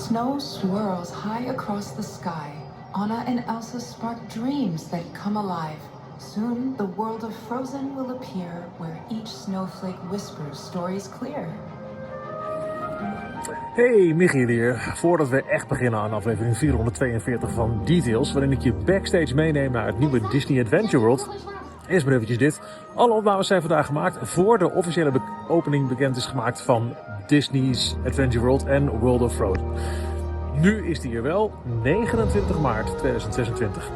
snow swirls high across the sky. Anna and Elsa spark dreams that come alive. Soon, the world of Frozen will appear, where each snowflake whispers stories clear. Hey, Michiel hier. Voordat we echt beginnen aan aflevering 442 van Details, waarin ik je backstage meeneem naar het nieuwe Disney Adventure World. Eerst maar eventjes dit. Alle opnames zijn vandaag gemaakt voor de officiële opening bekend is gemaakt van Disney's Adventure World en World of Frozen. Nu is die er wel, 29 maart 2026.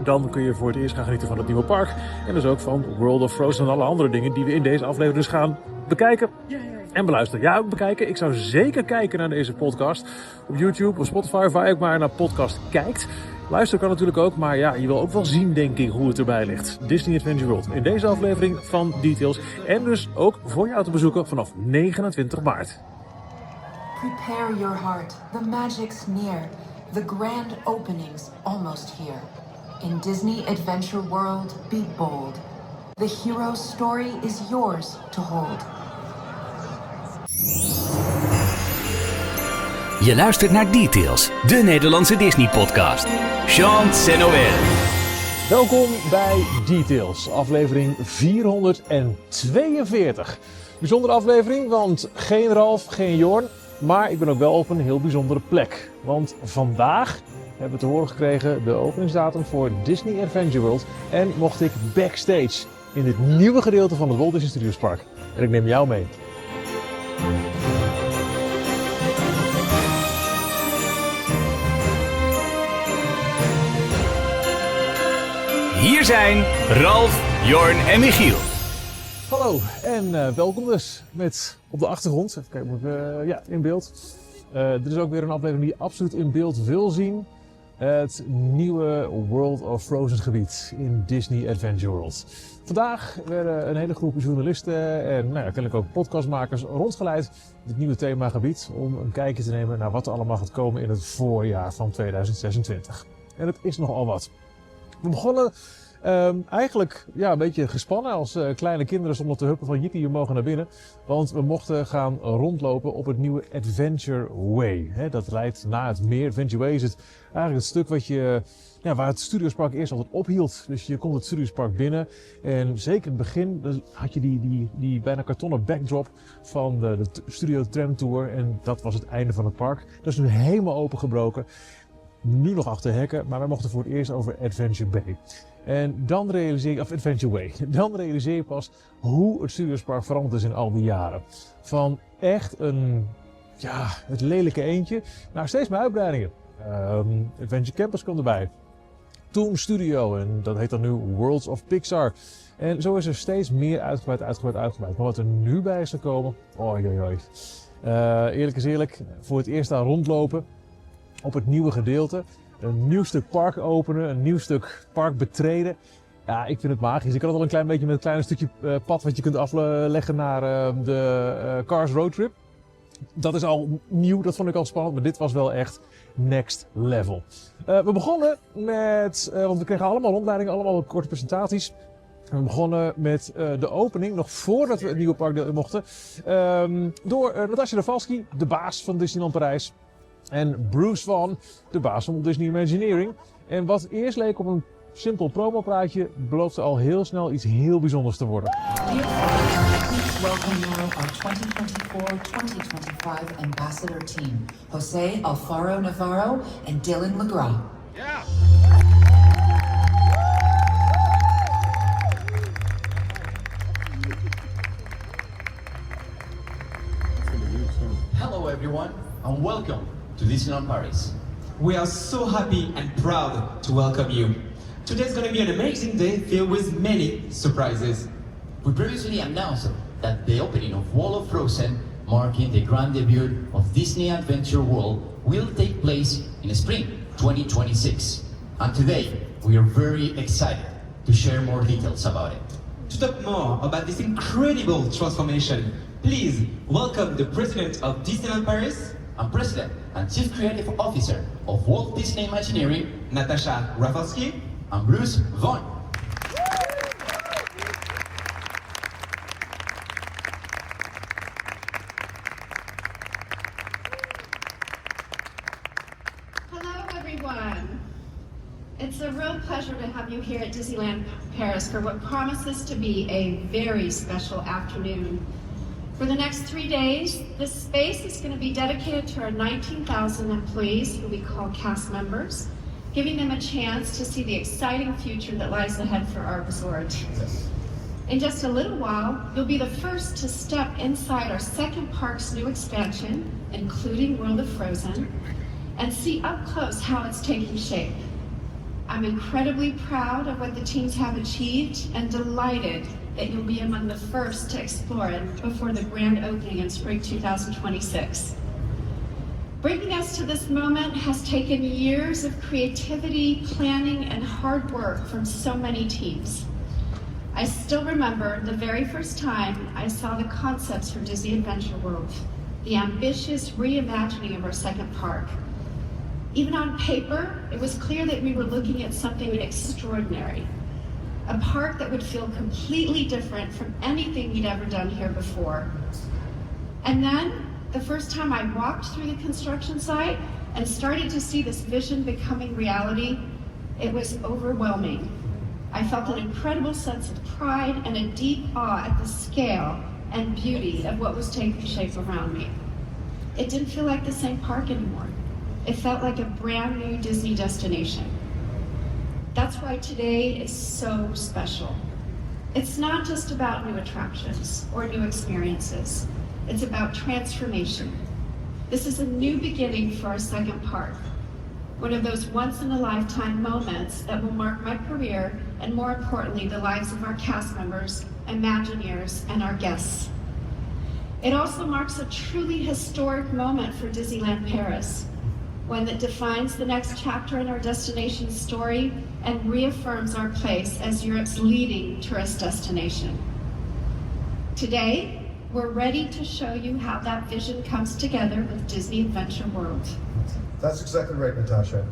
Dan kun je voor het eerst gaan genieten van het nieuwe park. En dus ook van World of Frozen en alle andere dingen die we in deze aflevering dus gaan bekijken. En beluisteren. Ja, ook bekijken. Ik zou zeker kijken naar deze podcast. Op YouTube of Spotify, waar je ook maar naar podcast kijkt. Luisteren kan natuurlijk ook, maar ja, je wil ook wel zien, denk ik, hoe het erbij ligt. Disney Adventure World in deze aflevering van Details. En dus ook voor jou te bezoeken vanaf 29 maart. Prepare your heart, the magic's near. The grand opening's almost here. In Disney Adventure World, be bold. The hero's story is yours to hold. Je luistert naar Details, de Nederlandse Disney-podcast. Jean Senoël. Welkom bij Details, aflevering 442. Bijzondere aflevering, want geen Ralf, geen Jorn, maar ik ben ook wel op een heel bijzondere plek. Want vandaag hebben we te horen gekregen de openingsdatum voor Disney Adventure World en mocht ik backstage in dit nieuwe gedeelte van het Walt Disney Studios Park. En ik neem jou mee. Hier zijn Ralf, Jorn en Michiel. Hallo en welkom dus met op de achtergrond, even kijken of ik in beeld. Dit is ook weer een aflevering die je absoluut in beeld wil zien. Het nieuwe World of Frozen gebied in Disney Adventure World. Vandaag werden een hele groep journalisten en kennelijk ook podcastmakers rondgeleid in het nieuwe themagebied om een kijkje te nemen naar wat er allemaal gaat komen in het voorjaar van 2026. En het is nogal wat. We begonnen eigenlijk een beetje gespannen als kleine kinderen zonder te huppen van jippie, we mogen naar binnen. Want we mochten gaan rondlopen op het nieuwe Adventure Way. Dat leidt naar het meer. Adventure Way is eigenlijk het stuk waar het Studios Park eerst altijd ophield. Dus je komt het Studios Park binnen en zeker in het begin had je die bijna kartonnen backdrop van de Studio Tram Tour. En dat was het einde van het park. Dat is nu helemaal opengebroken. Nu nog achter hekken, maar wij mochten voor het eerst over Adventure Bay. En dan Adventure Way. Dan realiseer je pas hoe het Studios Park veranderd is in al die jaren. Van echt het lelijke eendje naar steeds meer uitbreidingen. Adventure Campus kwam erbij. Toon Studio en dat heet dan nu Worlds of Pixar. En zo is er steeds meer uitgebreid. Maar wat er nu bij is gekomen, eerlijk is eerlijk, voor het eerst daar rondlopen op het nieuwe gedeelte. Een nieuw stuk park openen, een nieuw stuk park betreden. Ja, ik vind het magisch. Ik had het al een klein beetje met een klein stukje pad wat je kunt afleggen naar de Cars Road Trip. Dat is al nieuw, dat vond ik al spannend, maar dit was wel echt next level. We begonnen met, want we kregen allemaal rondleidingen, allemaal korte presentaties. We begonnen met de opening, nog voordat we het nieuwe park mochten, door Natasja Rafalski, de baas van Disneyland Parijs. En Bruce Van, de baas van Disney Imagineering. En wat eerst leek op een simpel promopraatje, beloofde al heel snel iets heel bijzonders te worden. Welcome now our 2024-2025 ambassador team, Jose Alfaro Navarro and Dylan LeGras. Yeah. Hello everyone and welcome to Disneyland Paris. We are so happy and proud to welcome you. Today's going to be an amazing day filled with many surprises. We previously announced that the opening of World of Frozen, marking the grand debut of Disney Adventure World, will take place in spring 2026. And today we are very excited to share more details about it. To talk more about this incredible transformation, please welcome the president of Disneyland Paris and President and Chief Creative Officer of Walt Disney Imagineering, Natasha Rafalski and Bruce Van. It's a real pleasure to have you here at Disneyland Paris for what promises to be a very special afternoon. For the next 3 days, this space is going to be dedicated to our 19,000 employees, who we call cast members, giving them a chance to see the exciting future that lies ahead for our resort. In just a little while, you'll be the first to step inside our second park's new expansion, including World of Frozen, and see up close how it's taking shape. I'm incredibly proud of what the teams have achieved and delighted that you'll be among the first to explore it before the grand opening in spring 2026. Bringing us to this moment has taken years of creativity, planning, and hard work from so many teams. I still remember the very first time I saw the concepts for Disney Adventure World, the ambitious reimagining of our second park. Even on paper, it was clear that we were looking at something extraordinary, a park that would feel completely different from anything we'd ever done here before. And then, the first time I walked through the construction site and started to see this vision becoming reality, it was overwhelming. I felt an incredible sense of pride and a deep awe at the scale and beauty of what was taking shape around me. It didn't feel like the same park anymore. It felt like a brand new Disney destination. That's why today is so special. It's not just about new attractions or new experiences. It's about transformation. This is a new beginning for our second park. One of those once-in-a-lifetime moments that will mark my career and, more importantly, the lives of our cast members, Imagineers, and our guests. It also marks a truly historic moment for Disneyland Paris, one that defines the next chapter in our destination story and reaffirms our place as Europe's leading tourist destination. Today, we're ready to show you how that vision comes together with Disney Adventure World. That's exactly right, Natasha.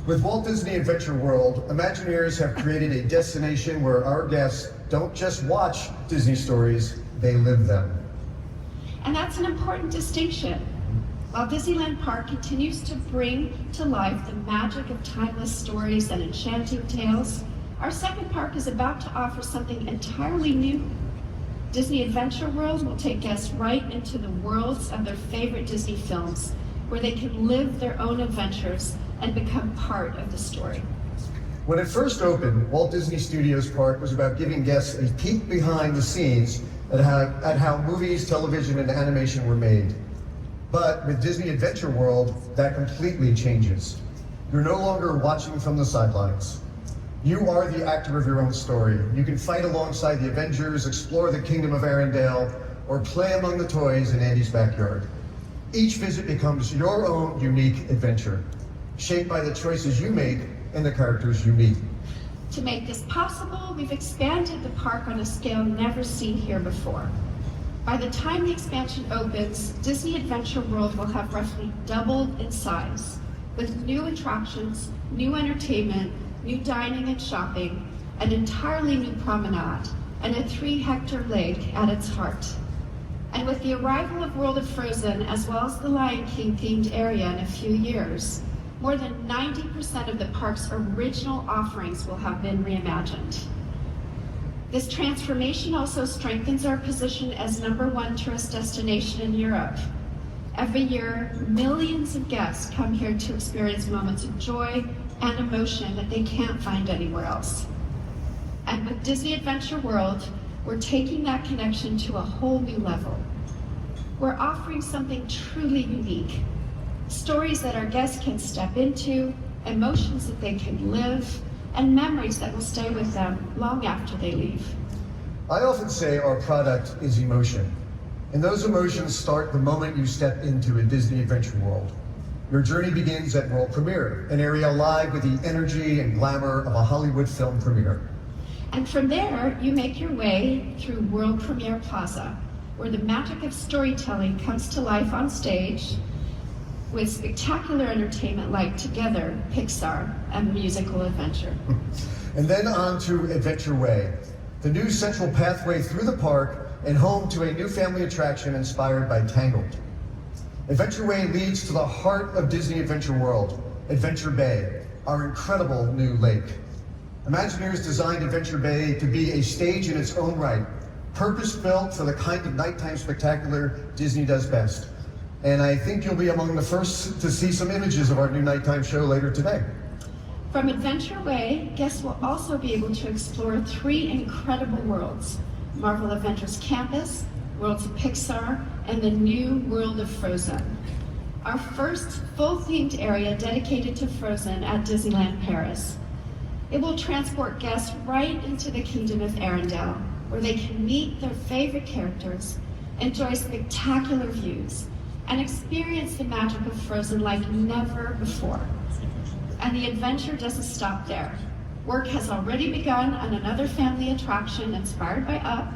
With Walt Disney Adventure World, Imagineers have created a destination where our guests don't just watch Disney stories, they live them. And that's an important distinction. While Disneyland Park continues to bring to life the magic of timeless stories and enchanting tales, our second park is about to offer something entirely new. Disney Adventure World will take guests right into the worlds of their favorite Disney films, where they can live their own adventures and become part of the story. When it first opened, Walt Disney Studios Park was about giving guests a peek behind the scenes at how movies, television, and animation were made. But with Disney Adventure World, that completely changes. You're no longer watching from the sidelines. You are the actor of your own story. You can fight alongside the Avengers, explore the Kingdom of Arendelle, or play among the toys in Andy's backyard. Each visit becomes your own unique adventure, shaped by the choices you make and the characters you meet. To make this possible, we've expanded the park on a scale never seen here before. By the time the expansion opens, Disney Adventure World will have roughly doubled in size, with new attractions, new entertainment, new dining and shopping, an entirely new promenade, and a 3-hectare lake at its heart. And with the arrival of World of Frozen, as well as the Lion King themed area in a few years, more than 90% of the park's original offerings will have been reimagined. This transformation also strengthens our position as #1 tourist destination in Europe. Every year, millions of guests come here to experience moments of joy and emotion that they can't find anywhere else. And with Disney Adventure World, we're taking that connection to a whole new level. We're offering something truly unique. Stories that our guests can step into, emotions that they can live, and memories that will stay with them long after they leave. I often say our product is emotion, and those emotions start the moment you step into a Disney Adventure World. Your journey begins at world premiere, an area alive with the energy and glamour of a Hollywood film premiere. And from there, you make your way through World Premiere Plaza, where the magic of storytelling comes to life on stage with spectacular entertainment like Together, Pixar, and Musical Adventure. And then on to Adventure Way, the new central pathway through the park and home to a new family attraction inspired by Tangled. Adventure Way leads to the heart of Disney Adventure World, Adventure Bay, our incredible new lake. Imagineers designed Adventure Bay to be a stage in its own right, purpose-built for the kind of nighttime spectacular Disney does best. And I think you'll be among the first to see some images of our new nighttime show later today. From Adventure Way, guests will also be able to explore 3 incredible worlds: Marvel Adventures Campus, Worlds of Pixar, and the new world of Frozen. Our first full-themed area dedicated to Frozen at Disneyland Paris. It will transport guests right into the Kingdom of Arendelle, where they can meet their favorite characters, enjoy spectacular views, and experience the magic of Frozen like never before. And the adventure doesn't stop there. Work has already begun on another family attraction inspired by Up,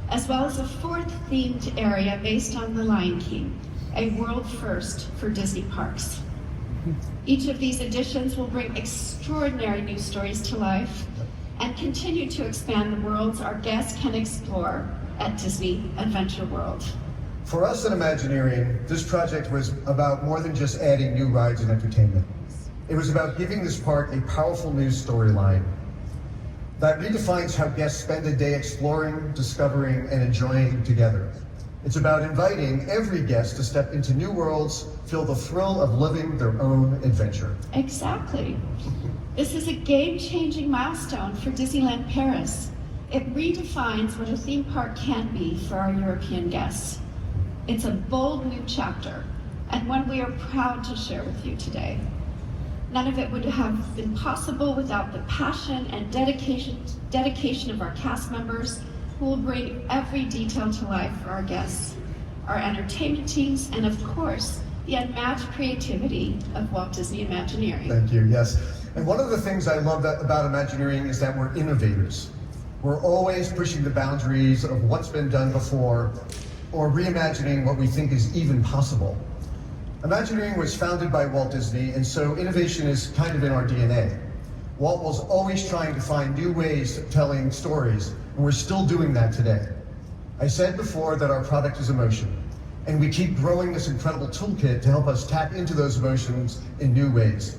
as well as a 4th themed area based on The Lion King, a world first for Disney parks. Each of these additions will bring extraordinary new stories to life and continue to expand the worlds our guests can explore at Disney Adventure World. For us at Imagineering, this project was about more than just adding new rides and entertainment. It was about giving this park a powerful new storyline that redefines how guests spend a day exploring, discovering, and enjoying together. It's about inviting every guest to step into new worlds, feel the thrill of living their own adventure. Exactly. This is a game-changing milestone for Disneyland Paris. It redefines what a theme park can be for our European guests. It's a bold new chapter, and one we are proud to share with you today. None of it would have been possible without the passion and dedication of our cast members, who will bring every detail to life for our guests, our entertainment teams, and of course, the unmatched creativity of Walt Disney Imagineering. Thank you, yes. And one of the things I love about Imagineering is that we're innovators. We're always pushing the boundaries of what's been done before, or reimagining what we think is even possible. Imagineering was founded by Walt Disney, and so innovation is kind of in our DNA. Walt was always trying to find new ways of telling stories, and we're still doing that today. I said before that our product is emotion, and we keep growing this incredible toolkit to help us tap into those emotions in new ways.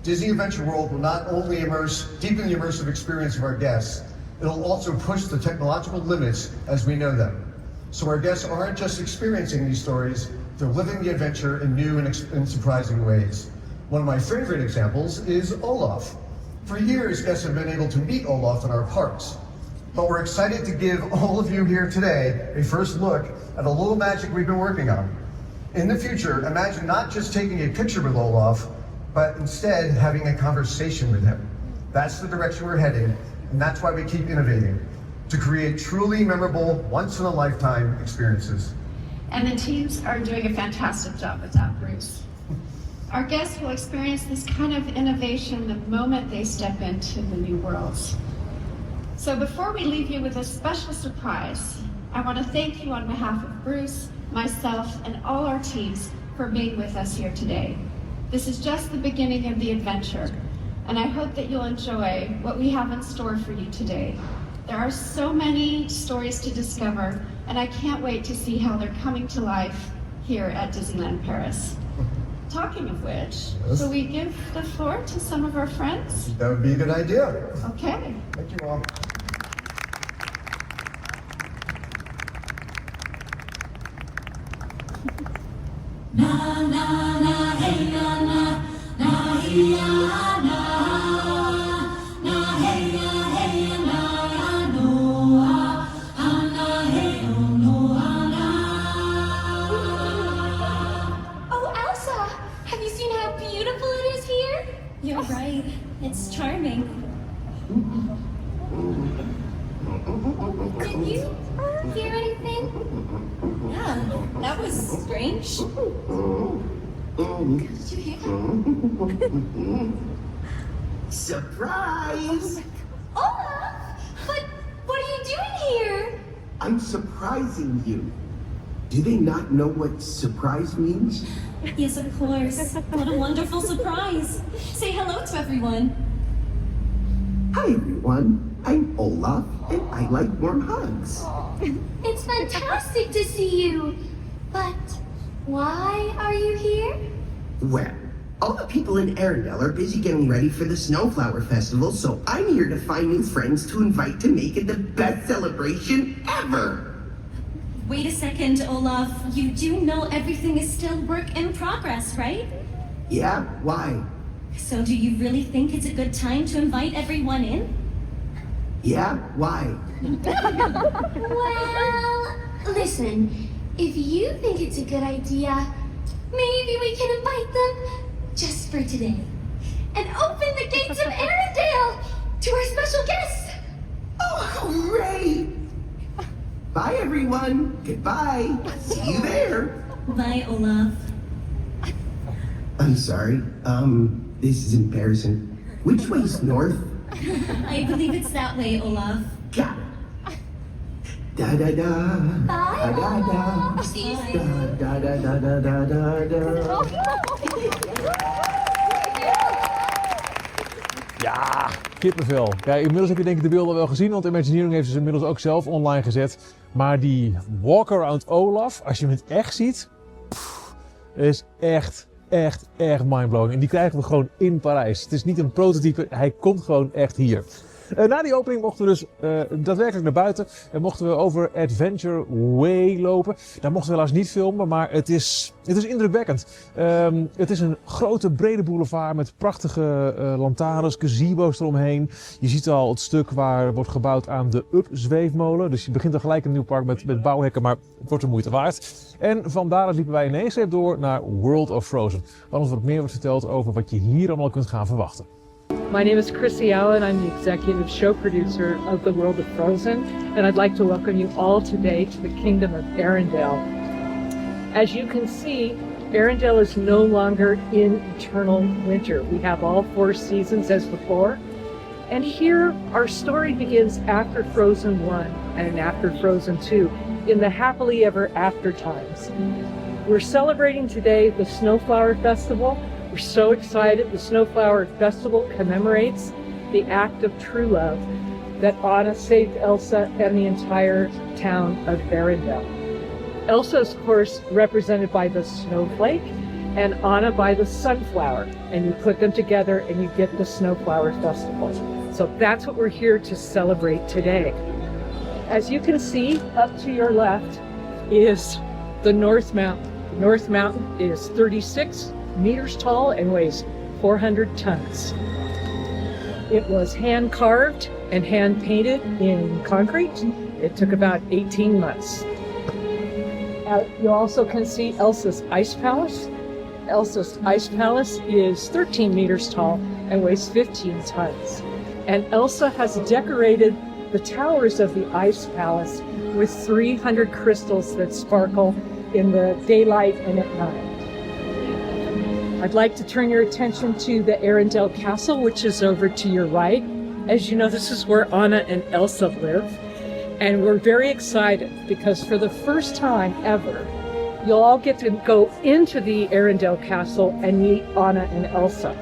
Disney Adventure World will not only deepen the immersive experience of our guests, it'll also push the technological limits as we know them. So our guests aren't just experiencing these stories, they're living the adventure in new and surprising ways. One of my favorite examples is Olaf. For years, guests have been able to meet Olaf in our parks. But we're excited to give all of you here today a first look at a little magic we've been working on. In the future, imagine not just taking a picture with Olaf, but instead having a conversation with him. That's the direction we're heading, and that's why we keep innovating, to create truly memorable, once-in-a-lifetime experiences. And the teams are doing a fantastic job with that, Bruce. Our guests will experience this kind of innovation the moment they step into the new worlds. So before we leave you with a special surprise, I want to thank you on behalf of Bruce, myself, and all our teams for being with us here today. This is just the beginning of the adventure, and I hope that you'll enjoy what we have in store for you today. There are so many stories to discover, and I can't wait to see how they're coming to life here at Disneyland Paris. Talking of which, shall we give the floor to some of our friends? That would be a good idea. Okay. Thank you, Mom. Na na na hey ya na hey ya na hey ya no na hey no na. Oh, Elsa, have you seen how beautiful it is here? You're right. It's charming. Did you hear anything? Yeah, that was strange. Did you hear that? Surprise! Olaf! But what are you doing here? I'm surprising you. Do they not know what surprise means? Yes, of course. What a wonderful surprise. Say hello to everyone. Hi everyone, I'm Olaf and I like warm hugs. It's fantastic to see you. But why are you here? Well, All the people in Arendelle are busy getting ready for the Snowflower Festival, so I'm here to find new friends to invite to make it the best celebration ever. Wait a second, Olaf. You do know everything is still work in progress, right? Yeah, why? So do you really think it's a good time to invite everyone in? Yeah, why? Well, listen, if you think it's a good idea, maybe we can invite them just for today and open the gates of Arendelle to our special guests. Oh, hooray! Bye, everyone. Goodbye. See you there. Bye, Olaf. I'm sorry. This is embarrassing. Which way's north? I believe it's that way, Olaf. Got it. Da da da. Bye. Da da da. See you Da da da da da da da. Ja, kippenvel. Ja, inmiddels heb je denk ik de beelden wel gezien, want Imagineering heeft ze inmiddels ook zelf online gezet. Maar die walk-around Olaf, als je hem in het echt ziet, is echt mindblowing. En die krijgen we gewoon in Parijs. Het is niet een prototype, hij komt gewoon echt hier. Na die opening mochten we dus daadwerkelijk naar buiten en mochten we over Adventure Way lopen. Daar mochten we helaas niet filmen, maar het is indrukwekkend. Het is een grote brede boulevard met prachtige lantaarns, gazebo's eromheen. Je ziet al het stuk waar wordt gebouwd aan de Up-zweefmolen. Dus je begint al gelijk een nieuw park met bouwhekken, maar het wordt de moeite waard. En van daaruit liepen wij ineens door naar World of Frozen. Waar ons wat meer wordt verteld over wat je hier allemaal kunt gaan verwachten. My name is Chrissy Allen. I'm the executive show producer of the World of Frozen, and I'd like to welcome you all today to the Kingdom of Arendelle. As you can see, Arendelle is no longer in eternal winter. We have all 4 seasons as before, and here our story begins after Frozen 1 and after Frozen 2, in the happily ever after times. We're celebrating today the Snowflower Festival. We're so excited. The Snowflower Festival commemorates the act of true love that Anna saved Elsa and the entire town of Arendelle. Elsa is, of course, represented by the snowflake and Anna by the sunflower. And you put them together and you get the Snowflower Festival. So that's what we're here to celebrate today. As you can see, up to your left is the North Mountain. The North Mountain is 36 meters tall and weighs 400 tons. It was hand carved and hand painted in concrete. It took about 18 months. You also can see Elsa's Ice Palace. Elsa's Ice Palace is 13 meters tall and weighs 15 tons. And Elsa has decorated the towers of the Ice Palace with 300 crystals that sparkle in the daylight and at night. I'd like to turn your attention to the Arendelle Castle, which is over to your right. As you know, this is where Anna and Elsa live. And we're very excited because for the first time ever, you'll all get to go into the Arendelle Castle and meet Anna and Elsa.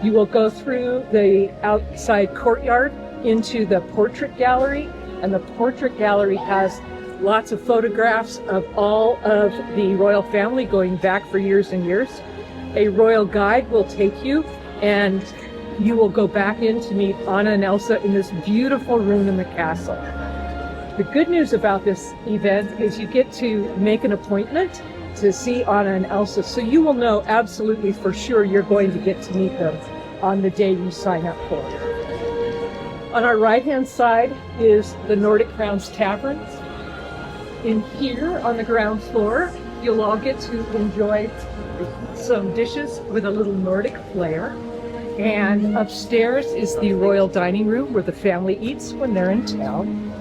You will go through the outside courtyard into the portrait gallery, and the portrait gallery has lots of photographs of all of the royal family going back for years and years. A royal guide will take you and you will go back in to meet Anna and Elsa in this beautiful room in the castle. The good news about this event is you get to make an appointment to see Anna and Elsa, so you will know absolutely for sure you're going to get to meet them on the day you sign up for it. On our right-hand side is the Nordic Crowns Tavern. In here on the ground floor, you'll all get to enjoy some dishes with a little Nordic flair. And upstairs is the royal dining room where the family eats when they're in town.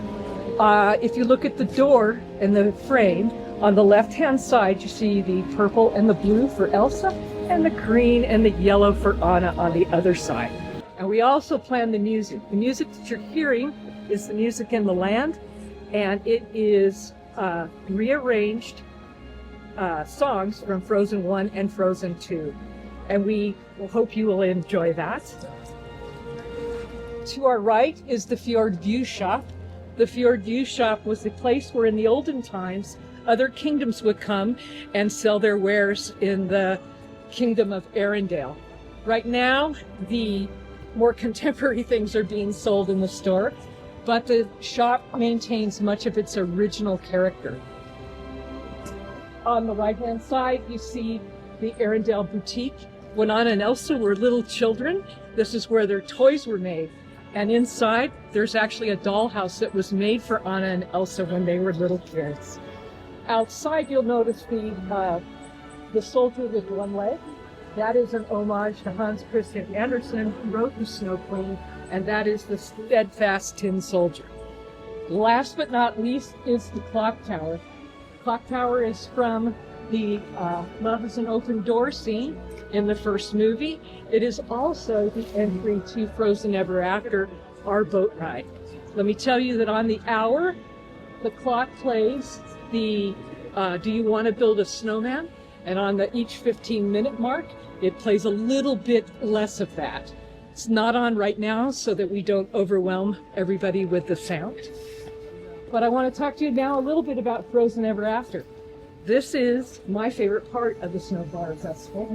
If you look at the door and the frame, on the left-hand side, you see the purple and the blue for Elsa and the green and the yellow for Anna on the other side. And we also plan the music. The music that you're hearing is the music in the land, and it is rearranged songs from Frozen 1 and Frozen 2. And we hope you will enjoy that. To our right is the Fjord View Shop. The Fjord View Shop was the place where in the olden times other kingdoms would come and sell their wares in the Kingdom of Arendelle. Right now, the more contemporary things are being sold in the store, but the shop maintains much of its original character. On the right-hand side, you see the Arendelle boutique. When Anna and Elsa were little children, this is where their toys were made. And inside, there's actually a dollhouse that was made for Anna and Elsa when they were little kids. Outside, you'll notice the soldier with one leg. That is an homage to Hans Christian Andersen, who wrote The Snow Queen, and that is the steadfast tin soldier. Last but not least is the clock tower. Clock tower is from the Love is an Open Door scene in the first movie. It is also the entry to Frozen Ever After, our boat ride. Let me tell you that on the hour, the clock plays the Do You Want to Build a Snowman? And on the each 15-minute mark, it plays a little bit less of that. It's not on right now so that we don't overwhelm everybody with the sound. But I want to talk to you now a little bit about Frozen Ever After. This is my favorite part of the Snowflower Festival.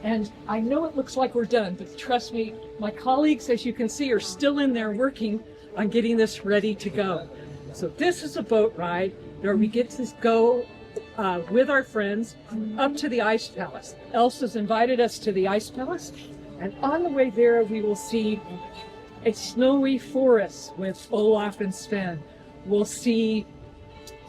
And I know it looks like we're done, but trust me, my colleagues, as you can see, are still in there working on getting this ready to go. So this is a boat ride where we get to go with our friends up to the Ice Palace. Elsa's invited us to the Ice Palace, and on the way there we will see a snowy forest with Olaf and Sven. We'll see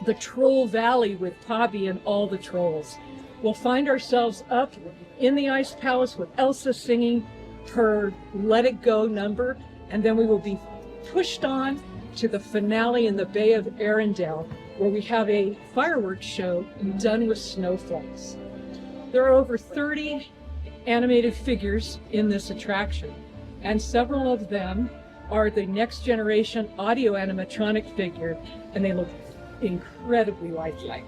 the Troll Valley with Pobby and all the trolls. We'll find ourselves up in the Ice Palace with Elsa singing her Let It Go number, and then we will be pushed on to the finale in the Bay of Arendelle, where we have a fireworks show done with snowflakes. There are over 30 animated figures in this attraction, and several of them are the next generation audio animatronic figure, and they look incredibly lifelike.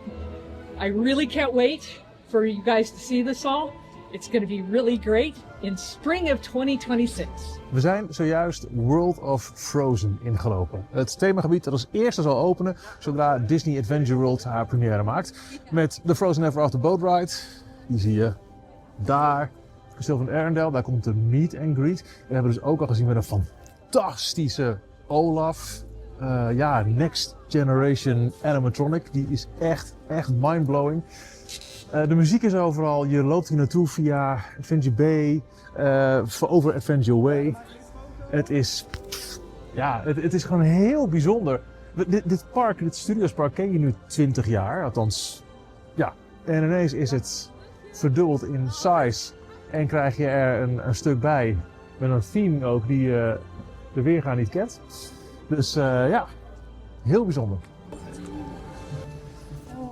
I really can't wait for you guys to see this all. It's going to be really great in spring of 2026. We zijn zojuist World of Frozen ingelopen. Het themagebied dat als eerste zal openen zodra Disney Adventure World haar première maakt. Met de Frozen Ever After Boat Ride. Die zie je daar. Kasteel van Arendelle, daar komt de meet and greet. We hebben dus ook al gezien met een fantastische Olaf. Next Generation animatronic. Die is echt mindblowing. De muziek is overal. Je loopt hier naartoe via Adventure Bay, over Adventure Way. Het is gewoon heel bijzonder. Dit park, dit Studios Park, ken je nu 20 jaar. Althans, ja. En ineens is het verdubbeld in size. En krijg je er een stuk bij. Met een theme ook die je de weerga niet kent. Dus heel bijzonder.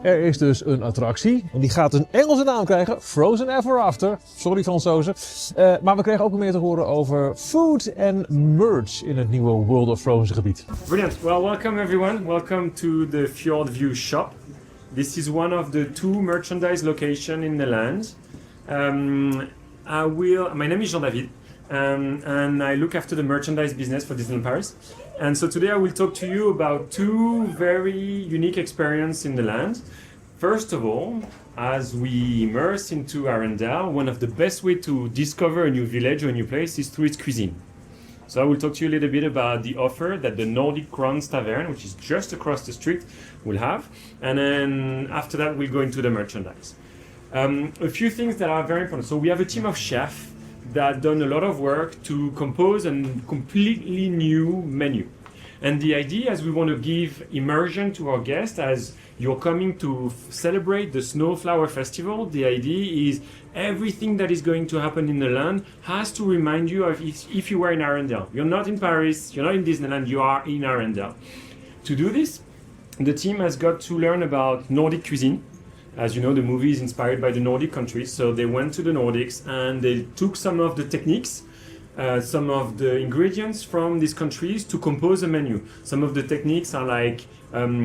Er is dus een attractie en die gaat een Engelse naam krijgen, Frozen Ever After. Sorry Fransozen. Maar we kregen ook meer te horen over food en merch in het nieuwe World of Frozen gebied. Brilliant. Well, welcome everyone. Welcome to the Fjord View shop. This is one of the 2 merchandise locations in the land. My name is Jean-David and I look after the merchandise business for Disneyland Paris. And so today I will talk to you about 2 very unique experiences in the land. First of all, as we immerse into Arendelle, one of the best ways to discover a new village or a new place is through its cuisine. So I will talk to you a little bit about the offer that the Nordic Crowns Tavern, which is just across the street, will have. And then after that we'll go into the merchandise. A few things that are very important. So we have a team of chefs that done a lot of work to compose a completely new menu. And the idea is we want to give immersion to our guests as you're coming to celebrate the Snowflower Festival. The idea is everything that is going to happen in the land has to remind you of if you were in Arendelle. You're not in Paris, you're not in Disneyland, you are in Arendelle. To do this, the team has got to learn about Nordic cuisine. As you know, the movie is inspired by the Nordic countries, so they went to the Nordics and they took some of the techniques, some of the ingredients from these countries to compose a menu. Some of the techniques are like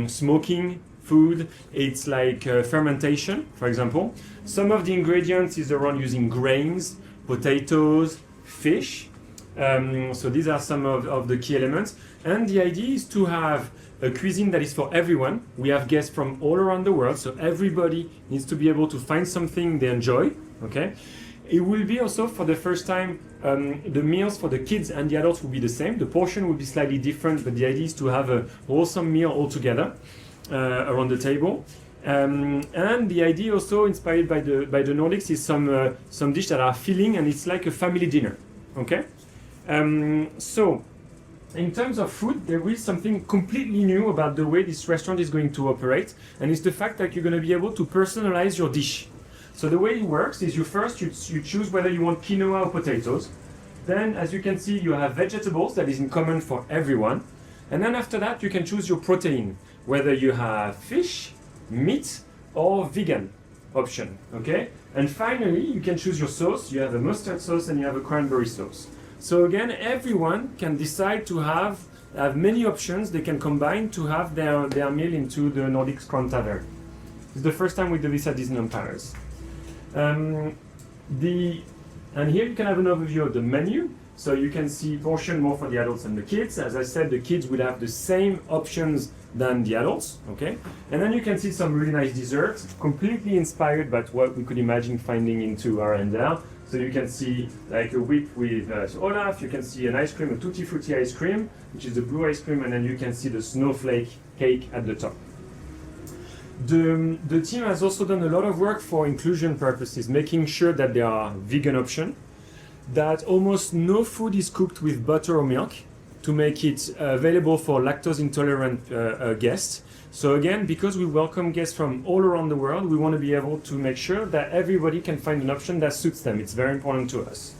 smoking food, it's like fermentation, for example. Some of the ingredients is around using grains, potatoes, fish. So these are some of the key elements. And the idea is to have a cuisine that is for everyone. We have guests from all around the world, so everybody needs to be able to find something they enjoy. Okay. It will be also for the first time, the meals for the kids and the adults will be the same. The portion will be slightly different, but the idea is to have a wholesome meal all together around the table. And the idea also inspired by the Nordics is some dishes that are filling, and it's like a family dinner. Okay. So in terms of food, there is something completely new about the way this restaurant is going to operate, and it's the fact that you're going to be able to personalize your dish. So the way it works is you choose whether you want quinoa or potatoes. Then, as you can see, you have vegetables that is in common for everyone. And then after that, you can choose your protein, whether you have fish, meat, or vegan option, okay? And finally, you can choose your sauce. You have a mustard sauce and you have a cranberry sauce. So again, everyone can decide to have many options they can combine to have their meal into the Nordic Crown Tavern. It's the first time we do this at Disneyland Paris. And here you can have an overview of the menu. So you can see portion more for the adults and the kids. As I said, the kids will have the same options than the adults, okay? And then you can see some really nice desserts, completely inspired by what we could imagine finding into Arendelle. So you can see like a whip with Olaf, you can see an ice cream, a tutti frutti ice cream, which is the blue ice cream, and then you can see the snowflake cake at the top. The team has also done a lot of work for inclusion purposes, making sure that there are vegan options, that almost no food is cooked with butter or milk to make it available for lactose intolerant guests. So again, because we welcome guests from all around the world, we want to be able to make sure that everybody can find an option that suits them. It's very important to us.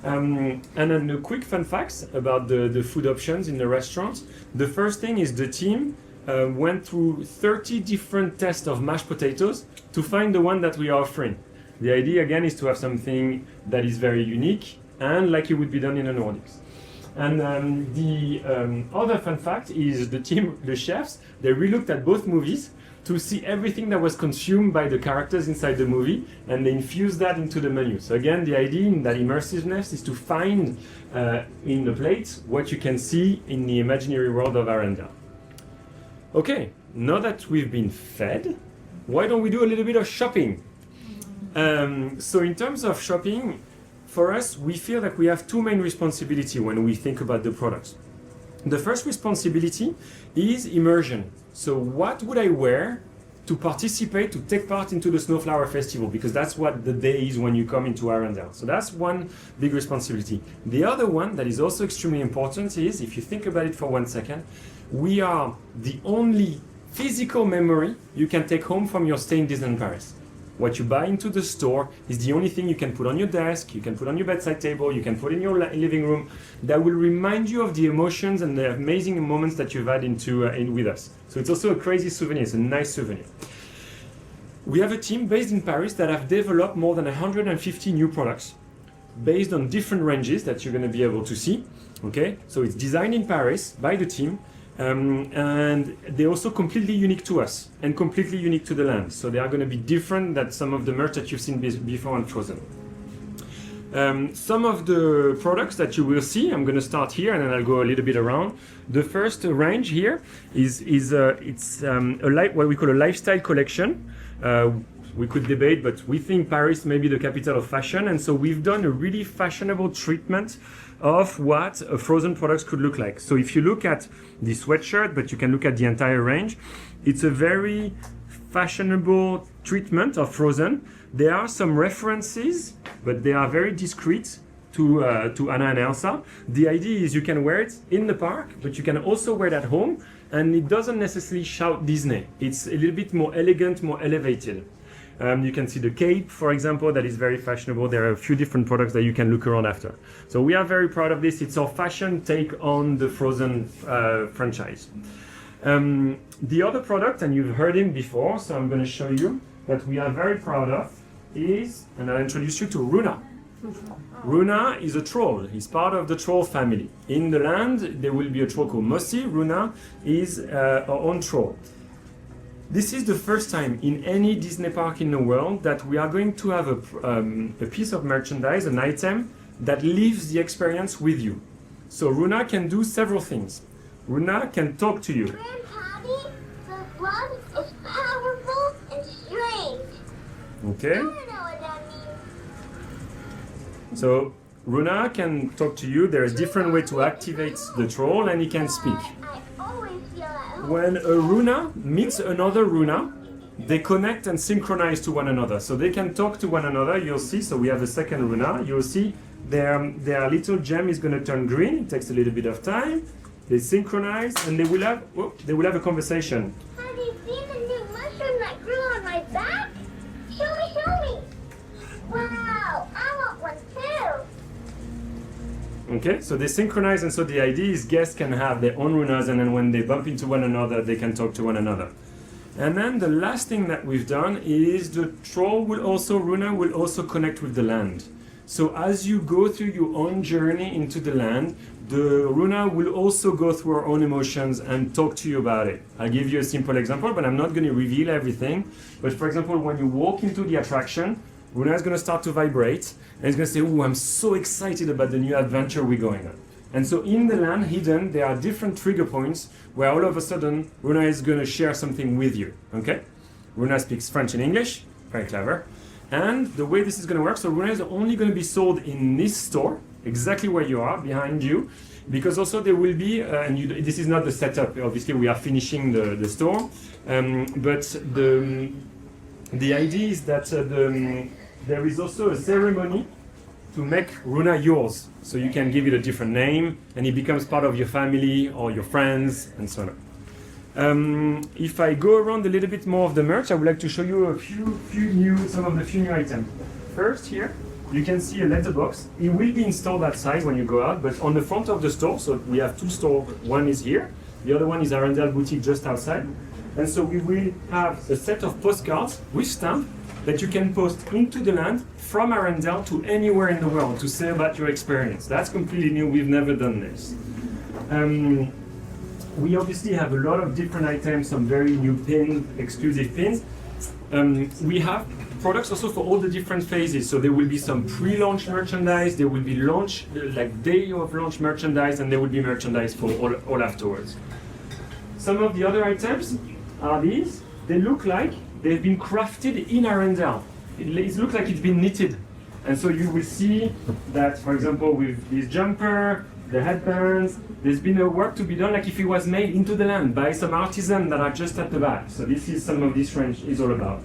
And then a quick fun facts about the food options in the restaurant. The first thing is the team went through 30 different tests of mashed potatoes to find the one that we are offering. The idea again is to have something that is very unique and like it would be done in the Nordics. And the other fun fact is the team, the chefs, they relooked at both movies to see everything that was consumed by the characters inside the movie, and they infused that into the menu. So again, the idea in that immersiveness is to find in the plate what you can see in the imaginary world of Arendelle. Okay, now that we've been fed, why don't we do a little bit of shopping? So in terms of shopping, for us, we feel that we have two main responsibilities when we think about the products. The first responsibility is immersion. So what would I wear to participate, to take part into the Snowflower Festival? Because that's what the day is when you come into Arendelle. So that's one big responsibility. The other one that is also extremely important is, if you think about it for 1 second, we are the only physical memory you can take home from your stay in Disneyland Paris. What you buy into the store is the only thing you can put on your desk, you can put on your bedside table, you can put in your living room, that will remind you of the emotions and the amazing moments that you've had in with us. So it's also a crazy souvenir, it's a nice souvenir. We have a team based in Paris that have developed more than 150 new products based on different ranges that you're going to be able to see. Okay, so it's designed in Paris by the team. And they're also completely unique to us and completely unique to the land. So they are going to be different than some of the merch that you've seen before on Frozen. Some of the products that you will see, I'm going to start here and then I'll go a little bit around. The first range here is what we call a lifestyle collection. We could debate, but we think Paris may be the capital of fashion, and so we've done a really fashionable treatment of what Frozen products could look like. So if you look at the sweatshirt, but you can look at the entire range, it's a very fashionable treatment of Frozen. There are some references, but they are very discreet to Anna and Elsa. The idea is you can wear it in the park, but you can also wear it at home, and it doesn't necessarily shout Disney. It's a little bit more elegant, more elevated. You can see the cape, for example, that is very fashionable. There are a few different products that you can look around after. So we are very proud of this. It's our fashion take on the Frozen franchise. The other product, and you've heard him before, so I'm going to show you, that we are very proud of is, and I'll introduce you to Runa. Runa is a troll. He's part of the troll family. In the land, there will be a troll called Mossy. Runa is our own troll. This is the first time in any Disney park in the world that we are going to have a piece of merchandise, an item, that lives the experience with you. So Runa can do several things. Runa can talk to you. Grandpappy, the blood is powerful and strange. Okay? I don't know what that means. So Runa can talk to you. There's different way to activate the troll, and he can speak. I always feel at home. When a Runa meets another Runa, they connect and synchronize to one another. So they can talk to one another. You'll see, so we have a second Runa. You'll see their little gem is going to turn green. It takes a little bit of time. They synchronize and they will have a conversation. Have you seen the new mushroom that grew on my back? Show me. Wow, I want one too. Okay, so they synchronize, and so the idea is guests can have their own runas, and then when they bump into one another, they can talk to one another. And then the last thing that we've done is the Runa will also connect with the land. So as you go through your own journey into the land, the Runa will also go through our own emotions and talk to you about it. I'll give you a simple example, but I'm not going to reveal everything. But for example, when you walk into the attraction, Runa is going to start to vibrate, and it's going to say, "Oh, I'm so excited about the new adventure we're going on." And so in the land, hidden, there are different trigger points where all of a sudden, Runa is going to share something with you, okay? Runa speaks French and English, very clever. And the way this is going to work, so Runa is only going to be sold in this store, exactly where you are, behind you, because also there will be, this is not the setup, obviously we are finishing the store, but the idea is that there is also a ceremony to make Runa yours. So you can give it a different name and it becomes part of your family or your friends and so on. If I go around a little bit more of the merch, I would like to show you some of the few new items. First here, you can see a letterbox. It will be installed outside when you go out, but on the front of the store, so we have two stores, one is here, the other one is Arendelle Boutique just outside. And so we will have a set of postcards with stamp that you can post into the land from Arendelle to anywhere in the world to say about your experience. That's completely new, we've never done this. We obviously have a lot of different items, some very new pins, exclusive pins. We have products also for all the different phases. So there will be some pre-launch merchandise, there will be launch, like day of launch merchandise, and there will be merchandise for all afterwards. Some of the other items are these. They look like they've been crafted in Arendelle. It looks like it's been knitted. And so you will see that, for example, with this jumper, the headbands, there's been a work to be done like if it was made into the land by some artisans that are just at the back. So this is some of this range is all about.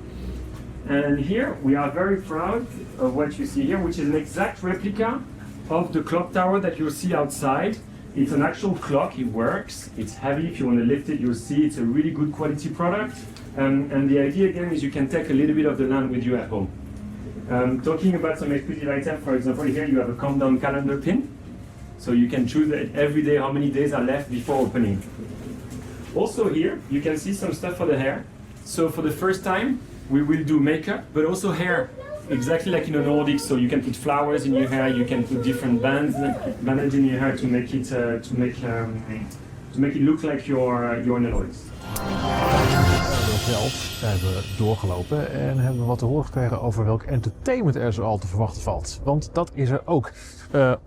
And here we are very proud of what you see here, which is an exact replica of the clock tower that you'll see outside. It's an actual clock, it works, it's heavy, if you want to lift it you'll see it's a really good quality product. And the idea again is you can take a little bit of the land with you at home. Talking about some exclusive items, for example, here you have a countdown calendar pin. So you can choose every day how many days are left before opening. Also here, you can see some stuff for the hair. So for the first time, we will do makeup, but also hair. Exactly like in the Nordics, so you can put flowers in your hair, you can put different bandage in your hair to make it look like you're in the Nordics. Het veld zijn we doorgelopen en hebben we wat te horen gekregen over welk entertainment er zo al te verwachten valt. Want dat is er ook.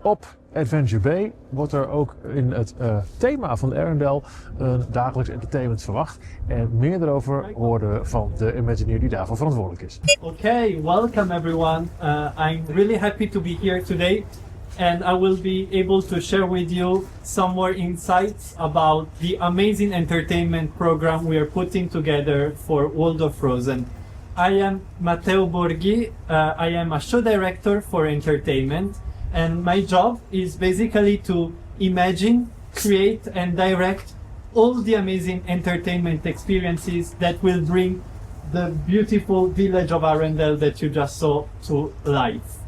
Op Adventure Bay wordt er ook in het thema van Arendelle een dagelijks entertainment verwacht. En meer daarover horen we van de Imagineer die daarvoor verantwoordelijk is. Okay, welcome everyone. I'm really happy to be here today. And I will be able to share with you some more insights about the amazing entertainment program we are putting together for World of Frozen. I am Matteo Borghi. I am a show director for entertainment, and my job is basically to imagine, create and direct all the amazing entertainment experiences that will bring the beautiful village of Arendelle that you just saw to life.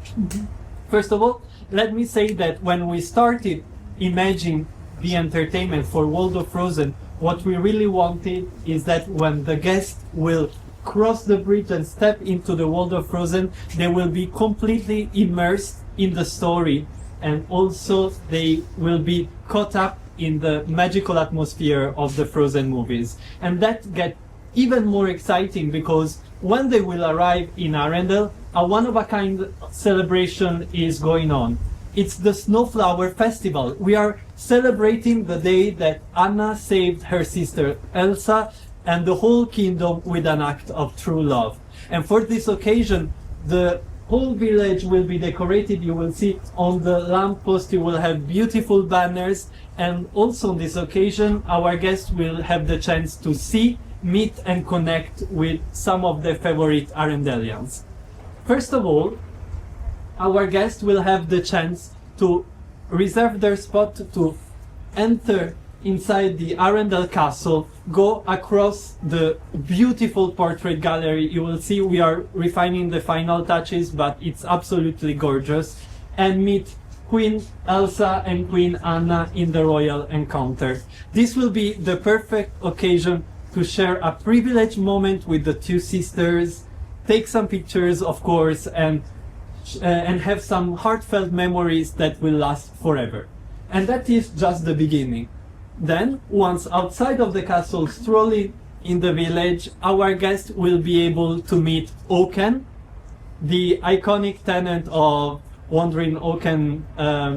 First of all, let me say that when we started imagining the entertainment for World of Frozen, what we really wanted is that when the guests will cross the bridge and step into the World of Frozen, they will be completely immersed in the story, and also they will be caught up in the magical atmosphere of the Frozen movies. And that gets even more exciting because when they will arrive in Arendelle, a one-of-a-kind celebration is going on. It's the Snowflower Festival. We are celebrating the day that Anna saved her sister Elsa and the whole kingdom with an act of true love. And for this occasion, the whole village will be decorated. You will see on the lamppost, you will have beautiful banners. And also on this occasion, our guests will have the chance to see, meet and connect with some of their favorite Arendellians. First of all, our guests will have the chance to reserve their spot to enter inside the Arendelle Castle, go across the beautiful portrait gallery. You will see we are refining the final touches, but it's absolutely gorgeous, and meet Queen Elsa and Queen Anna in the royal encounter. This will be the perfect occasion to share a privileged moment with the two sisters, take some pictures, of course, and have some heartfelt memories that will last forever. And that is just the beginning. Then, once outside of the castle, strolling in the village, our guests will be able to meet Oaken, the iconic tenant of Wandering Oaken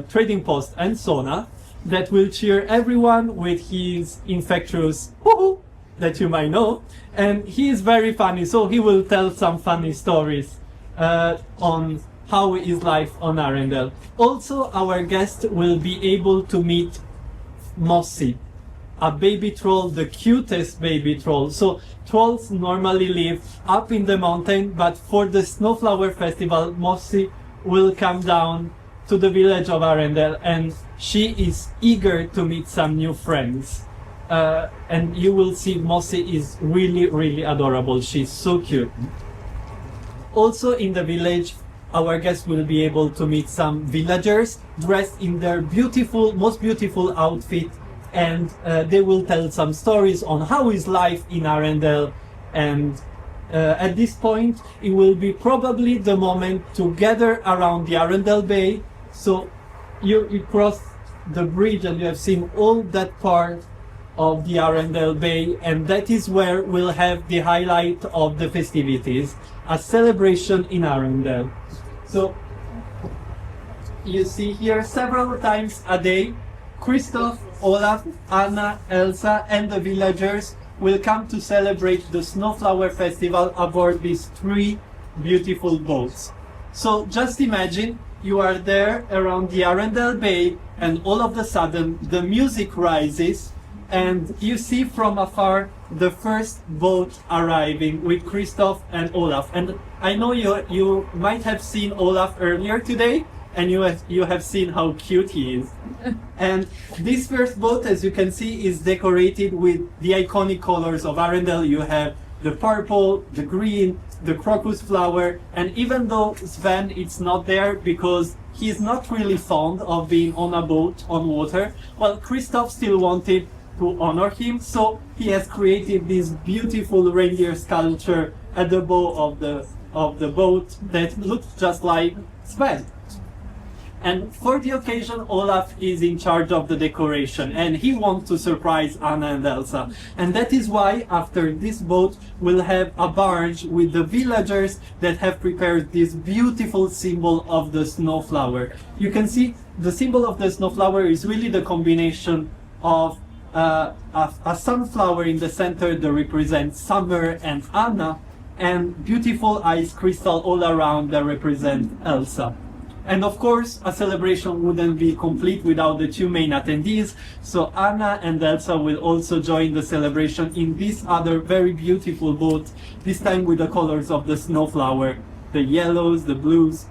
trading post and sauna, that will cheer everyone with his infectious woohoo that you might know. And he is very funny, so he will tell some funny stories on how is life on Arendelle. Also, our guests will be able to meet Mossy, a baby troll, the cutest baby troll. So trolls normally live up in the mountain, but for the Snowflower Festival, Mossy will come down to the village of Arendelle, and she is eager to meet some new friends. And you will see Mossy is really, really adorable. She's so cute. Also in the village, our guests will be able to meet some villagers dressed in their beautiful, most beautiful outfit, and they will tell some stories on how is life in Arendelle. And at this point, it will be probably the moment to gather around the Arendelle Bay. So you cross the bridge and you have seen all that part of the Arendelle Bay, and that is where we'll have the highlight of the festivities, a celebration in Arendelle. So you see here several times a day, Christoph, Olaf, Anna, Elsa and the villagers will come to celebrate the Snowflower Festival aboard these three beautiful boats. So just imagine you are there around the Arendelle Bay, and all of a sudden the music rises and you see from afar the first boat arriving with Christoph and Olaf. And I know you might have seen Olaf earlier today, and you have seen how cute he is. And this first boat, as you can see, is decorated with the iconic colors of Arendelle. You have the purple, the green, the crocus flower, and even though Sven it's not there because he's not really fond of being on a boat on water, well, Christoph still wanted to honor him, so he has created this beautiful reindeer sculpture at the bow of the boat that looks just like Sven. And for the occasion, Olaf is in charge of the decoration, and he wants to surprise Anna and Elsa. And that is why, after this boat, we'll have a barge with the villagers that have prepared this beautiful symbol of the snowflower. You can see the symbol of the snowflower is really the combination of a sunflower in the center that represents summer and Anna, and beautiful ice crystal all around that represent Elsa. And of course, a celebration wouldn't be complete without the two main attendees, so Anna and Elsa will also join the celebration in this other very beautiful boat, this time with the colors of the snowflower, the yellows, the blues.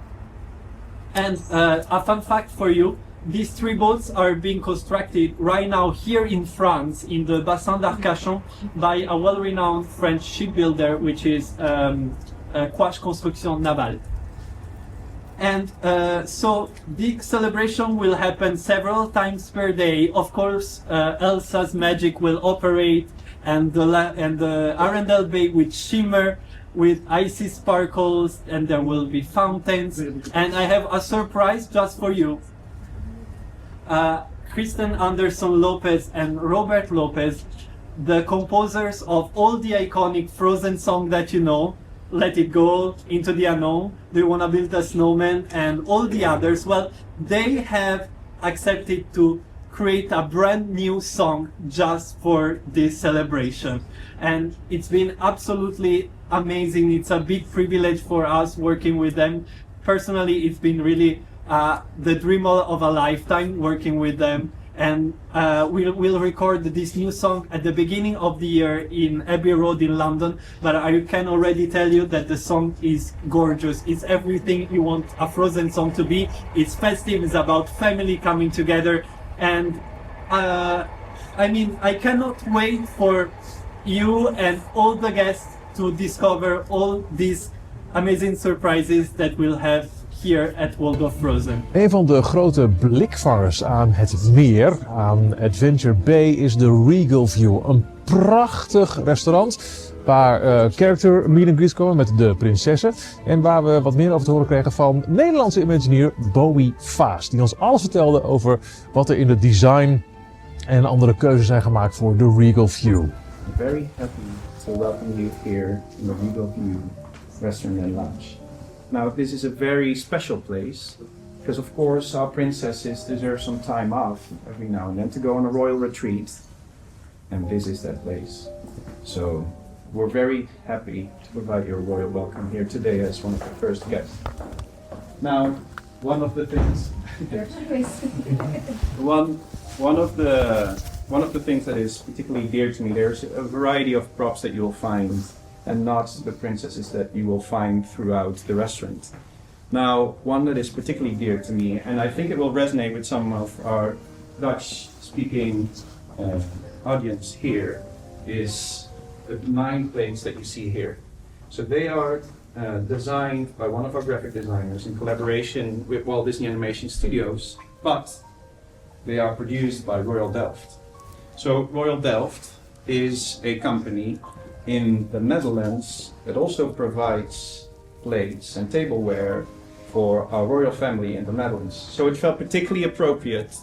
And a fun fact for you, these three boats are being constructed right now here in France, in the Bassin d'Arcachon, by a well-renowned French shipbuilder, which is Quache Construction Navale. And so the celebration will happen several times per day. Of course, Elsa's magic will operate, and the Arendelle Bay will shimmer with icy sparkles, and there will be fountains. And I have a surprise just for you. Kristen Anderson Lopez and Robert Lopez, the composers of all the iconic Frozen songs that you know, let it go into the unknown? Do you want to build a snowman? And all the others, well, they have accepted to create a brand new song just for this celebration. And it's been absolutely amazing. It's a big privilege for us working with them. Personally, it's been really the dream of a lifetime working with them. And we'll record this new song at the beginning of the year in Abbey Road in London. But I can already tell you that the song is gorgeous. It's everything you want a Frozen song to be. It's festive, it's about family coming together. And I mean, I cannot wait for you and all the guests to discover all these amazing surprises that we'll have here at World of Frozen. Een van de grote blikvangers aan het meer, aan Adventure Bay, is de Regal View. Een prachtig restaurant waar character meet and greets komen met de prinsessen. En waar we wat meer over te horen kregen van Nederlandse Imagineer Bowie Vaas. Die ons alles vertelde over wat er in het design en andere keuzes zijn gemaakt voor de Regal View. Very happy to welcome you here in the Regal View Restaurant and Lounge. Now, this is a very special place because, of course, our princesses deserve some time off every now and then to go on a royal retreat, and this is that place. So, we're very happy to provide you a royal welcome here today as one of the first guests. Now, one of the things, one of the things that is particularly dear to me, there's a variety of props that you'll find and nods to the princesses that you will find throughout the restaurant. Now, one that is particularly dear to me, and I think it will resonate with some of our Dutch-speaking audience here, is the 9 plates that you see here. So they are designed by one of our graphic designers in collaboration with Walt Disney Animation Studios, but they are produced by Royal Delft. So Royal Delft is a company in the Netherlands that also provides plates and tableware for our royal family in the Netherlands. So it felt particularly appropriate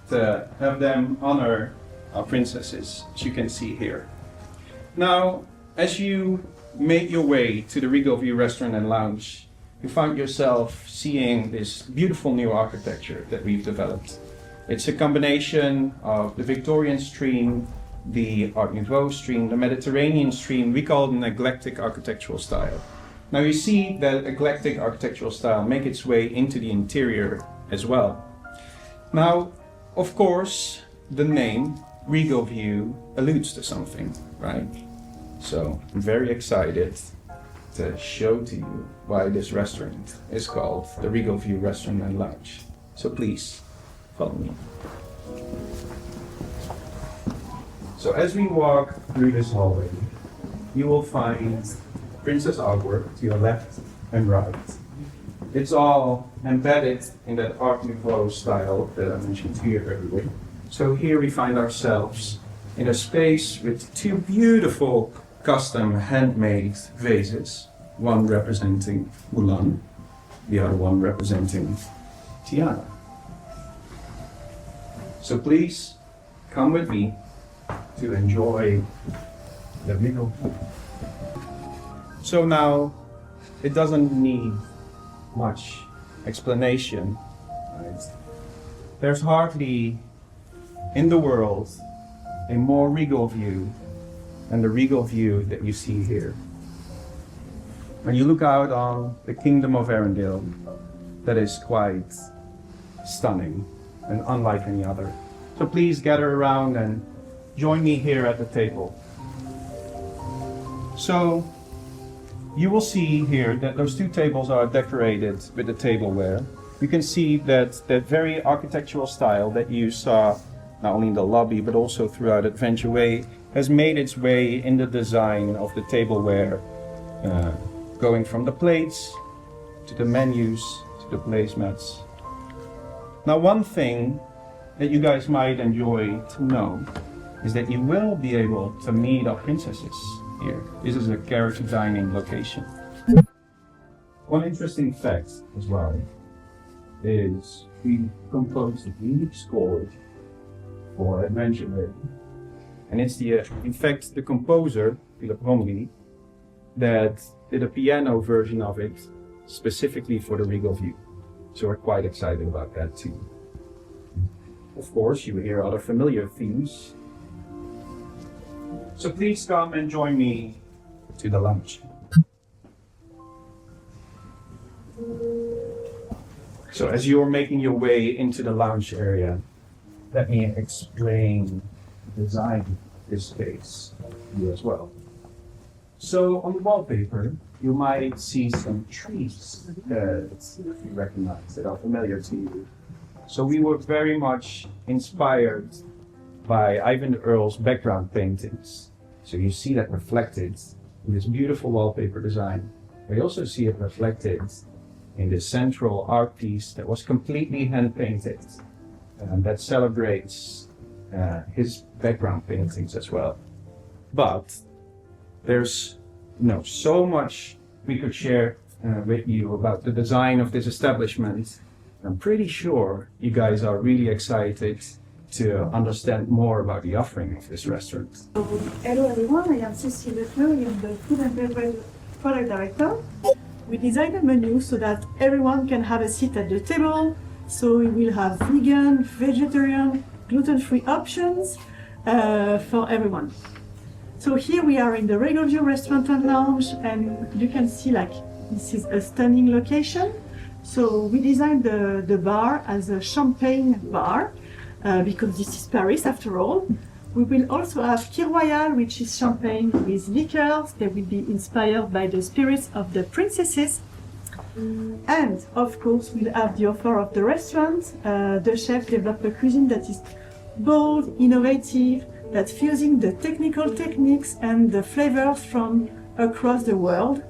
to have them honor our princesses, as you can see here. Now, as you make your way to the Regal View Restaurant and Lounge, you find yourself seeing this beautiful new architecture that we've developed. It's a combination of the Victorian stream, the Art Nouveau stream, the Mediterranean stream. We call it an eclectic architectural style. Now you see that eclectic architectural style make its way into the interior as well. Now, of course, the name Regal View alludes to something, right? So I'm very excited to show to you why this restaurant is called the Regal View Restaurant and Lounge. So please, follow me. So as we walk through this hallway, you will find Princess artwork to your left and right. It's all embedded in that Art Nouveau style that I mentioned here earlier. So here we find ourselves in a space with 2 beautiful custom handmade vases, one representing Mulan, the other one representing Tiana. So please come with me to enjoy the Regal. So now, it doesn't need much explanation, right? There's hardly in the world a more regal view than the regal view that you see here. When you look out on the kingdom of Arendelle, that is quite stunning and unlike any other. So please gather around and join me here at the table. So you will see here that those 2 tables are decorated with the tableware. You can see that that very architectural style that you saw not only in the lobby but also throughout Adventure Way has made its way in the design of the tableware, going from the plates to the menus to the placemats. Now, one thing that you guys might enjoy to know is that you will be able to meet our princesses here. This is a character dining location. One interesting fact as well is we composed a unique score for Adventure Way. And it's in fact the composer, Philip Romley, that did a piano version of it specifically for the Regal View. So we're quite excited about that too. Of course, you hear other familiar themes. So please come and join me to the lounge. So as you're making your way into the lounge area, let me explain the design of this space to you as well. So on the wallpaper, you might see some trees that you recognize, that are familiar to you. So we were very much inspired by Ivan the Earl's background paintings. So you see that reflected in this beautiful wallpaper design. We also see it reflected in this central art piece that was completely hand painted, and that celebrates his background paintings as well. But there's so much we could share with you about the design of this establishment. I'm pretty sure you guys are really excited to understand more about the offering of this restaurant. Hello everyone, I am Cécile Lefleur, I am the Food and Beverage Product Director. We designed a menu so that everyone can have a seat at the table. So we will have vegan, vegetarian, gluten-free options for everyone. So here we are in the Regal View Restaurant and Lounge, and you can see this is a stunning location. So we designed the bar as a champagne bar because this is Paris after all. We will also have Kir Royal, which is champagne with liqueurs. They will be inspired by the spirits of the princesses. And of course, we'll have the offer of the restaurant. The chef developed a cuisine that is bold, innovative, that's fusing the technical techniques and the flavors from across the world.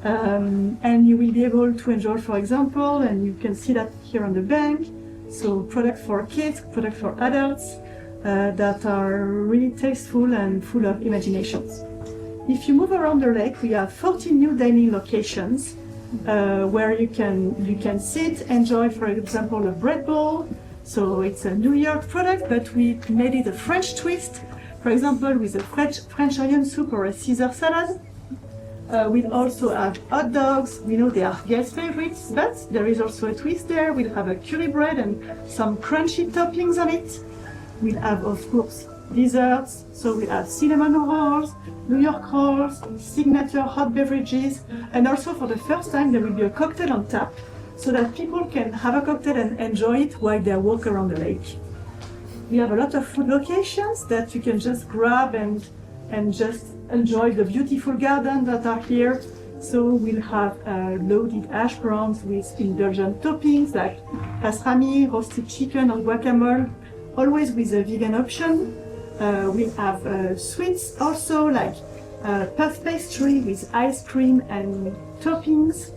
And you will be able to enjoy, for example, and you can see that here on the bank, so products for kids, products for adults, that are really tasteful and full of imaginations. If you move around the lake, we have 14 new dining locations where you can sit, enjoy, for example, a bread bowl. So it's a New York product, but we made it a French twist, for example, with a French onion soup or a Caesar salad. We'll also have hot dogs. We know they are guest favorites, but there is also a twist there. We'll have a curry bread and some crunchy toppings on it. We'll have, of course, desserts. So we'll have cinnamon rolls, New York rolls, signature hot beverages, and also for the first time there will be a cocktail on tap, so that people can have a cocktail and enjoy it while they walk around the lake. We have a lot of food locations that you can just grab and just enjoy the beautiful gardens that are here. So we'll have loaded hash browns with indulgent toppings like pastrami, roasted chicken or guacamole, always with a vegan option. We'll have sweets also like puff pastry with ice cream and toppings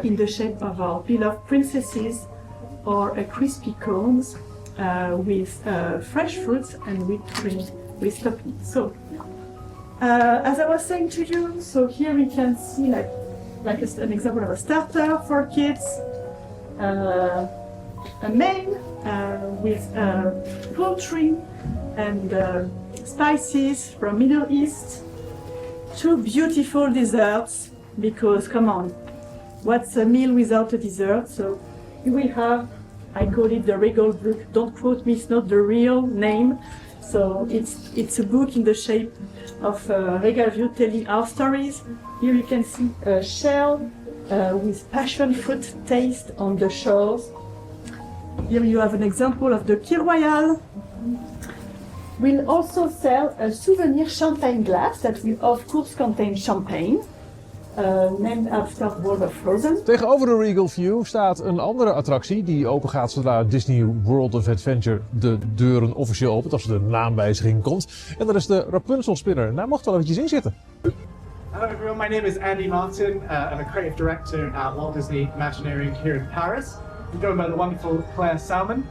in the shape of our beloved princesses, or crispy cones with fresh fruits and whipped cream with toppings. So as I was saying to you, so here we can see an example of a starter for kids, a main with poultry and spices from Middle East, two beautiful desserts, because come on, what's a meal without a dessert? So you will have, I call it the Regal book, don't quote me, it's not the real name. So it's a book in the shape of Regal View telling our stories. Here you can see a shell with passion fruit taste on the shores. Here you have an example of the Kir Royal. We'll also sell a souvenir champagne glass that will of course contain champagne, named after World of Frozen. Tegenover de Regal View staat een andere attractie die open gaat zodra Disney World of Adventure de deuren officieel opent, als er de naamwijziging komt. En dat is de Rapunzel Spinner. Daar mocht wel eventjes in zitten. Hello everyone, my name is Andy Martin. I'm a creative director at Walt Disney Imagineering here in Paris. I'm joined by the wonderful Claire Salmon.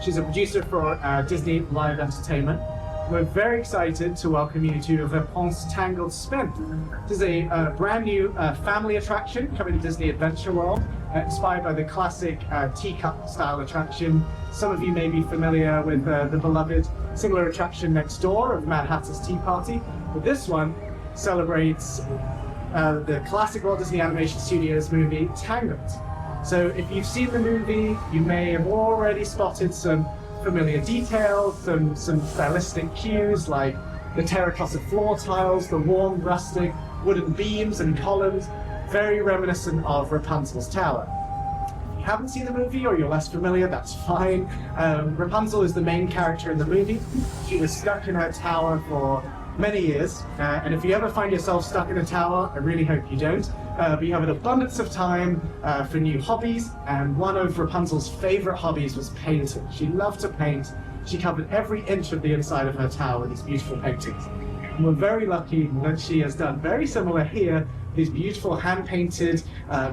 She's a producer for Disney Live Entertainment. We're very excited to welcome you to Verpen's Tangled Spin. This is a brand new family attraction coming to Disney Adventure World, inspired by the classic teacup style attraction. Some of you may be familiar with the beloved similar attraction next door of Mad Hatter's Tea Party, but this one celebrates the classic Walt Disney Animation Studios movie, Tangled. So if you've seen the movie, you may have already spotted some familiar details, some stylistic cues like the terracotta floor tiles, the warm rustic wooden beams and columns, very reminiscent of Rapunzel's tower. If you haven't seen the movie or you're less familiar, that's fine. Rapunzel is the main character in the movie. She was stuck in her tower for many years, and if you ever find yourself stuck in a tower, I really hope you don't. But you have an abundance of time for new hobbies, and one of Rapunzel's favorite hobbies was painting. She loved to paint. She covered every inch of the inside of her tower with these beautiful paintings. And we're very lucky that she has done very similar here, these beautiful hand-painted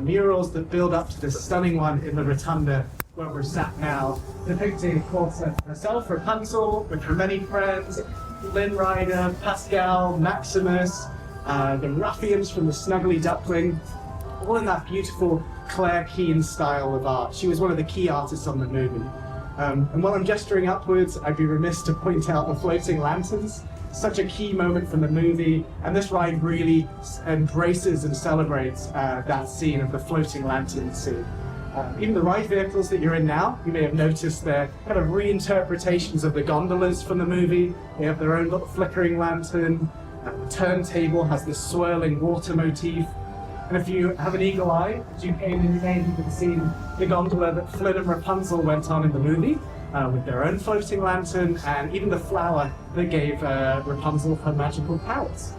murals that build up to this stunning one in the rotunda where we're sat now, depicting, of course, herself, Rapunzel, with her many friends, Lynn Rider, Pascal, Maximus, the ruffians from the Snuggly Duckling, all in that beautiful Claire Keane style of art. She was one of the key artists on the movie. And while I'm gesturing upwards, I'd be remiss to point out the floating lanterns. Such a key moment from the movie, and this ride really embraces and celebrates that scene of the floating lantern scene. Even the ride vehicles that you're in now, you may have noticed they're kind of reinterpretations of the gondolas from the movie. They have their own little flickering lantern. The turntable has this swirling water motif. And if you have an eagle eye, as you came in, you may have even seen the gondola that Flynn and Rapunzel went on in the movie, with their own floating lantern, and even the flower that gave Rapunzel her magical powers.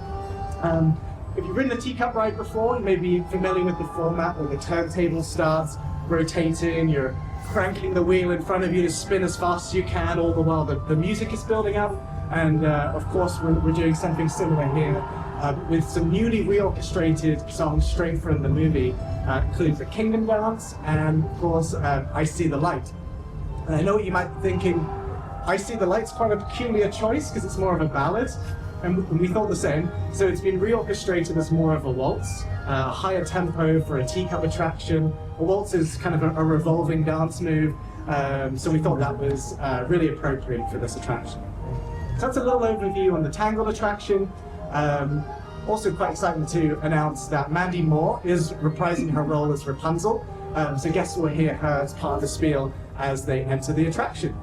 If you've ridden the teacup ride before, you may be familiar with the format where the turntable starts rotating, you're cranking the wheel in front of you to spin as fast as you can, all the while the music is building up. And of course, we're doing something similar here with some newly reorchestrated songs straight from the movie, including the Kingdom Dance and, of course, I See the Light. And I know what you might be thinking, I See the Light's quite a peculiar choice because it's more of a ballad, and we thought the same. So it's been reorchestrated as more of a waltz, a higher tempo for a teacup attraction. A waltz is kind of a revolving dance move, so we thought that was really appropriate for this attraction. So that's a little overview on the Tangled attraction. Also quite exciting to announce that Mandy Moore is reprising her role as Rapunzel. So guests will hear her as part of the spiel as they enter the attraction.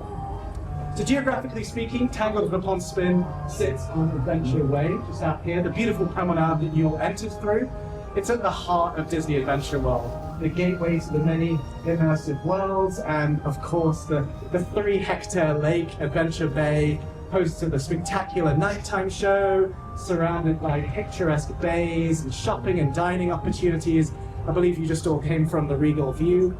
So geographically speaking, Tangled upon Spin sits on Adventure Way, just out here, the beautiful promenade that you'll enter through. It's at the heart of Disney Adventure World, the gateway to the many immersive worlds, and of course the 3-hectare lake, Adventure Bay, host to the spectacular nighttime show, surrounded by picturesque bays and shopping and dining opportunities. I believe you just all came from the Regal View.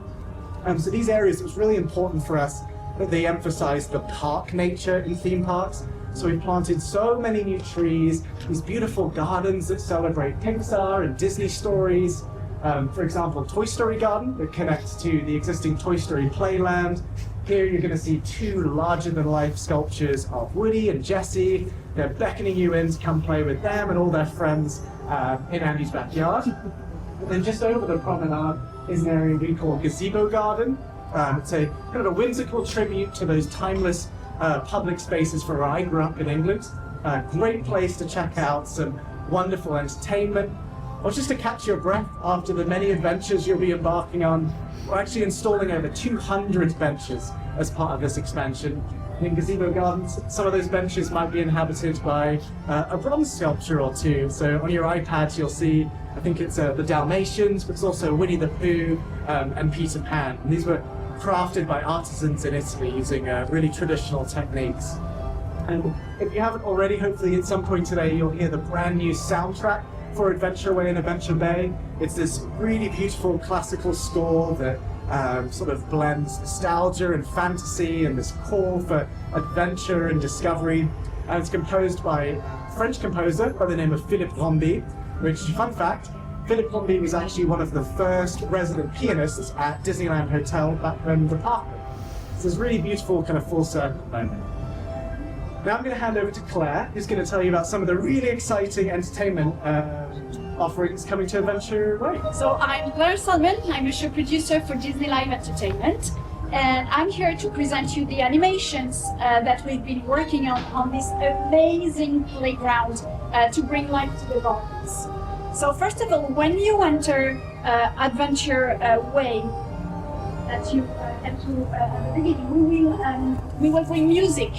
So these areas, it was really important for us that they emphasize the park nature in theme parks. So we planted so many new trees, these beautiful gardens that celebrate Pixar and Disney stories. For example, Toy Story Garden that connects to the existing Toy Story Playland. Here you're going to see 2 larger-than-life sculptures of Woody and Jessie. They're beckoning you in to come play with them and all their friends in Andy's backyard. And then just over the promenade is an area we call Gazebo Garden. It's a kind of a whimsical tribute to those timeless public spaces from where I grew up in England. Great place to check out some wonderful entertainment, or just to catch your breath after the many adventures you'll be embarking on. We're actually installing over 200 benches as part of this expansion. In Gazebo Gardens, some of those benches might be inhabited by a bronze sculpture or 2. So on your iPad you'll see, I think it's the Dalmatians, but it's also Winnie the Pooh and Peter Pan. And these were crafted by artisans in Italy using really traditional techniques. And if you haven't already, hopefully at some point today you'll hear the brand new soundtrack for Adventure Way and Adventure Bay. It's this really beautiful classical score that sort of blends nostalgia and fantasy and this call for adventure and discovery. And it's composed by a French composer by the name of Philippe Rombi, which, fun fact, Philippe Rombi was actually one of the first resident pianists at Disneyland Hotel back when the park opened. So it's a really beautiful kind of full circle moment. Now I'm going to hand over to Claire, who's going to tell you about some of the really exciting entertainment offerings coming to Adventure Way. So I'm Claire Salmon, I'm a show producer for Disney Live Entertainment, and I'm here to present you the animations that we've been working on this amazing playground to bring life to the gardens. So first of all, when you enter Adventure Way, that you enter at the beginning, we will bring music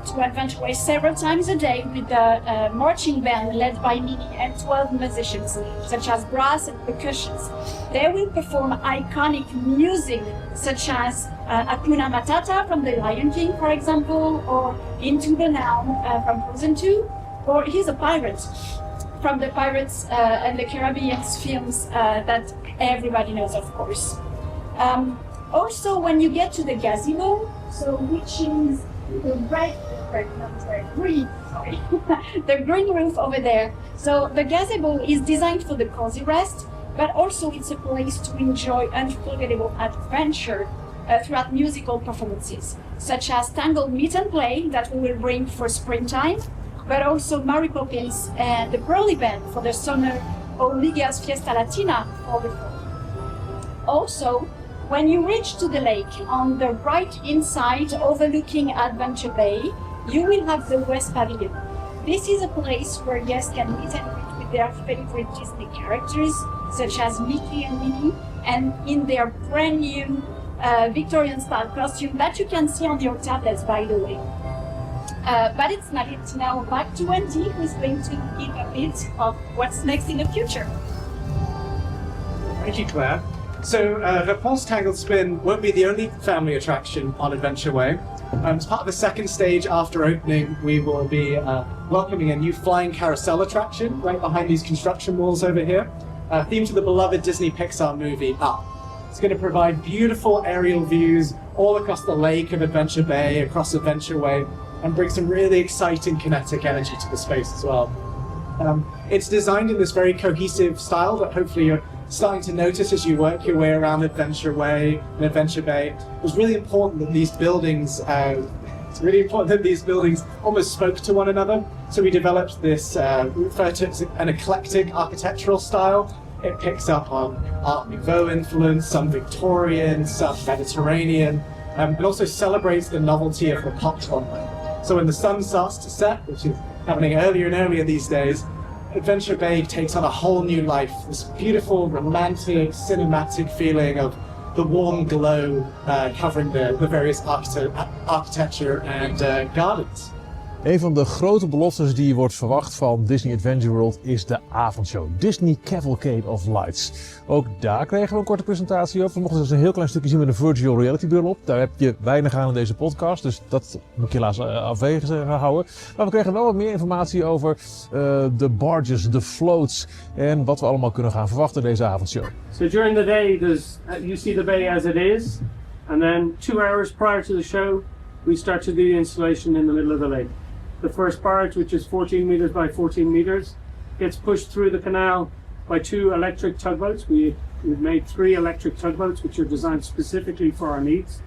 to Adventure Way several times a day with the marching band led by me and 12 musicians, such as brass and percussions. They will perform iconic music, such as Hakuna Matata from The Lion King, for example, or Into the Now from Frozen 2, or He's a Pirate from the Pirates and the Caribbean films that everybody knows, of course. Also, when you get to the gazebo, so which is the the green roof over there. So the gazebo is designed for the cozy rest, but also it's a place to enjoy unforgettable adventure throughout musical performances, such as Tangled Meet and Play that we will bring for springtime, but also Mary Poppins and the Pearly Band for the summer, or Liga's Fiesta Latina for the fall. Also, when you reach to the lake, on the right inside overlooking Adventure Bay, you will have the West Pavilion. This is a place where guests can meet and greet with their favorite Disney characters, such as Mickey and Minnie, and in their brand new Victorian style costume that you can see on your tablets, by the way. But it's not it. Now back to Wendy, who's going to give a bit of what's next in the future. Thank you, Claire. So, Réponse Tangled Spin won't be the only family attraction on Adventure Way. As part of the second stage after opening, we will be welcoming a new flying carousel attraction right behind these construction walls over here, themed to the beloved Disney Pixar movie, Up. It's going to provide beautiful aerial views all across the lake of Adventure Bay, across Adventure Way, and bring some really exciting kinetic energy to the space as well. It's designed in this very cohesive style that hopefully you're starting to notice as you work your way around Adventure Way and Adventure Bay. It was really important that these buildings almost spoke to one another. So we developed this, we refer to it as an eclectic architectural style. It picks up on Art Nouveau influence, some Victorian, some Mediterranean. It also celebrates the novelty of the pop genre. So when the sun starts to set, which is happening earlier and earlier these days, Adventure Bay takes on a whole new life. This beautiful, romantic, cinematic feeling of the warm glow covering the various architecture and gardens. Een van de grote beloftes die wordt verwacht van Disney Adventure World is de avondshow. Disney Cavalcade of Lights. Ook daar kregen we een korte presentatie over. We mochten dus een heel klein stukje zien met een virtual reality bril op. Daar heb je weinig aan in deze podcast, dus dat moet ik helaas afwege houden. Maar we kregen wel wat meer informatie over de barges, de floats en wat we allemaal kunnen gaan verwachten in deze avondshow. So during the day, you see the bay as it is, and then 2 hours prior to the show, we start to do the installation in the middle of the lake. The first barge, which is 14 meters by 14 meters, gets pushed through the canal by 2 electric tugboats. We've made 3 electric tugboats, which are designed specifically for our needs.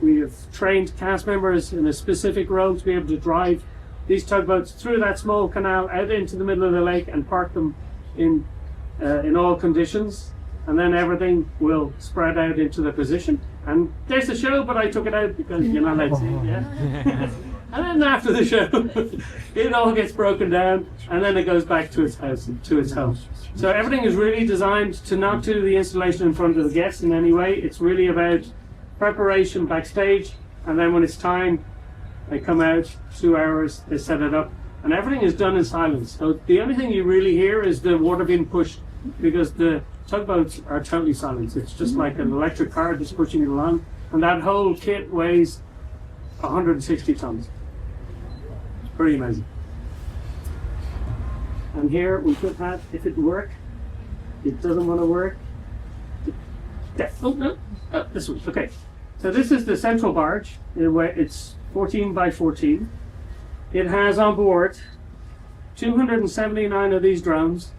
We have trained cast members in a specific role to be able to drive these tugboats through that small canal out into the middle of the lake and park them in all conditions. And then everything will spread out into the position. And there's the show, but I took it out because you're not allowed to see it, yeah? And then after the show, it all gets broken down, and then it goes back to its house, to its home. So everything is really designed to not do the installation in front of the guests in any way. It's really about preparation backstage, and then when it's time, they come out, 2 hours, they set it up, and everything is done in silence. So the only thing you really hear is the water being pushed, because the tugboats are totally silent. It's just like an electric car just pushing it along, and that whole kit weighs 160 tons. It's pretty amazing. And here we could have, if it work, it doesn't want to work. Oh no, this one. Okay, so this is the central barge. It's 14 by 14. It has on board 279 of these drones,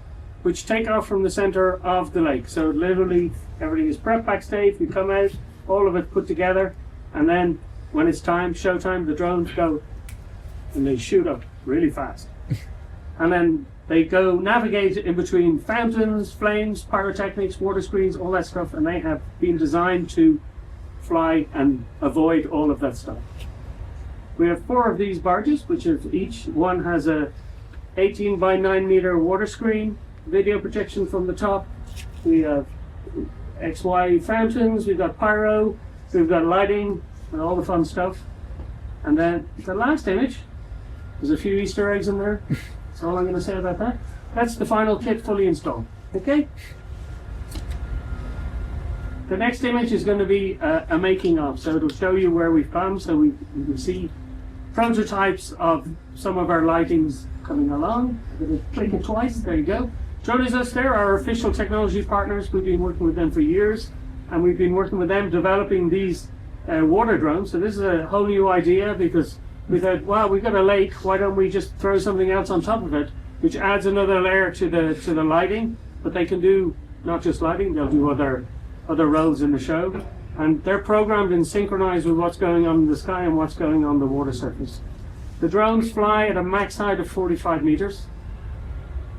which take off from the center of the lake. So literally everything is prepped backstage, we come out, all of it put together, and then when it's time, showtime, the drones go and they shoot up really fast. And then they go navigate in between fountains, flames, pyrotechnics, water screens, all that stuff, and they have been designed to fly and avoid all of that stuff. We have 4 of these barges, which is each one has a 18 by 9 meter water screen, video projection from the top. We have XY fountains, we've got pyro, we've got lighting, and all the fun stuff. And then the last image, there's a few Easter eggs in there. That's all I'm going to say about that. That's the final kit fully installed. Okay? The next image is going to be a making of, so it'll show you where we've come, so you can see prototypes of some of our lightings coming along. I'm going to click it twice, there you go. Join us, they're our official technology partners. We've been working with them for years, and we've been working with them developing these water drones. So this is a whole new idea because we thought, wow, we've got a lake, why don't we just throw something else on top of it, which adds another layer to the lighting, but they can do not just lighting, they'll do other roles in the show. And they're programmed and synchronized with what's going on in the sky and what's going on the water surface. The drones fly at a max height of 45 meters.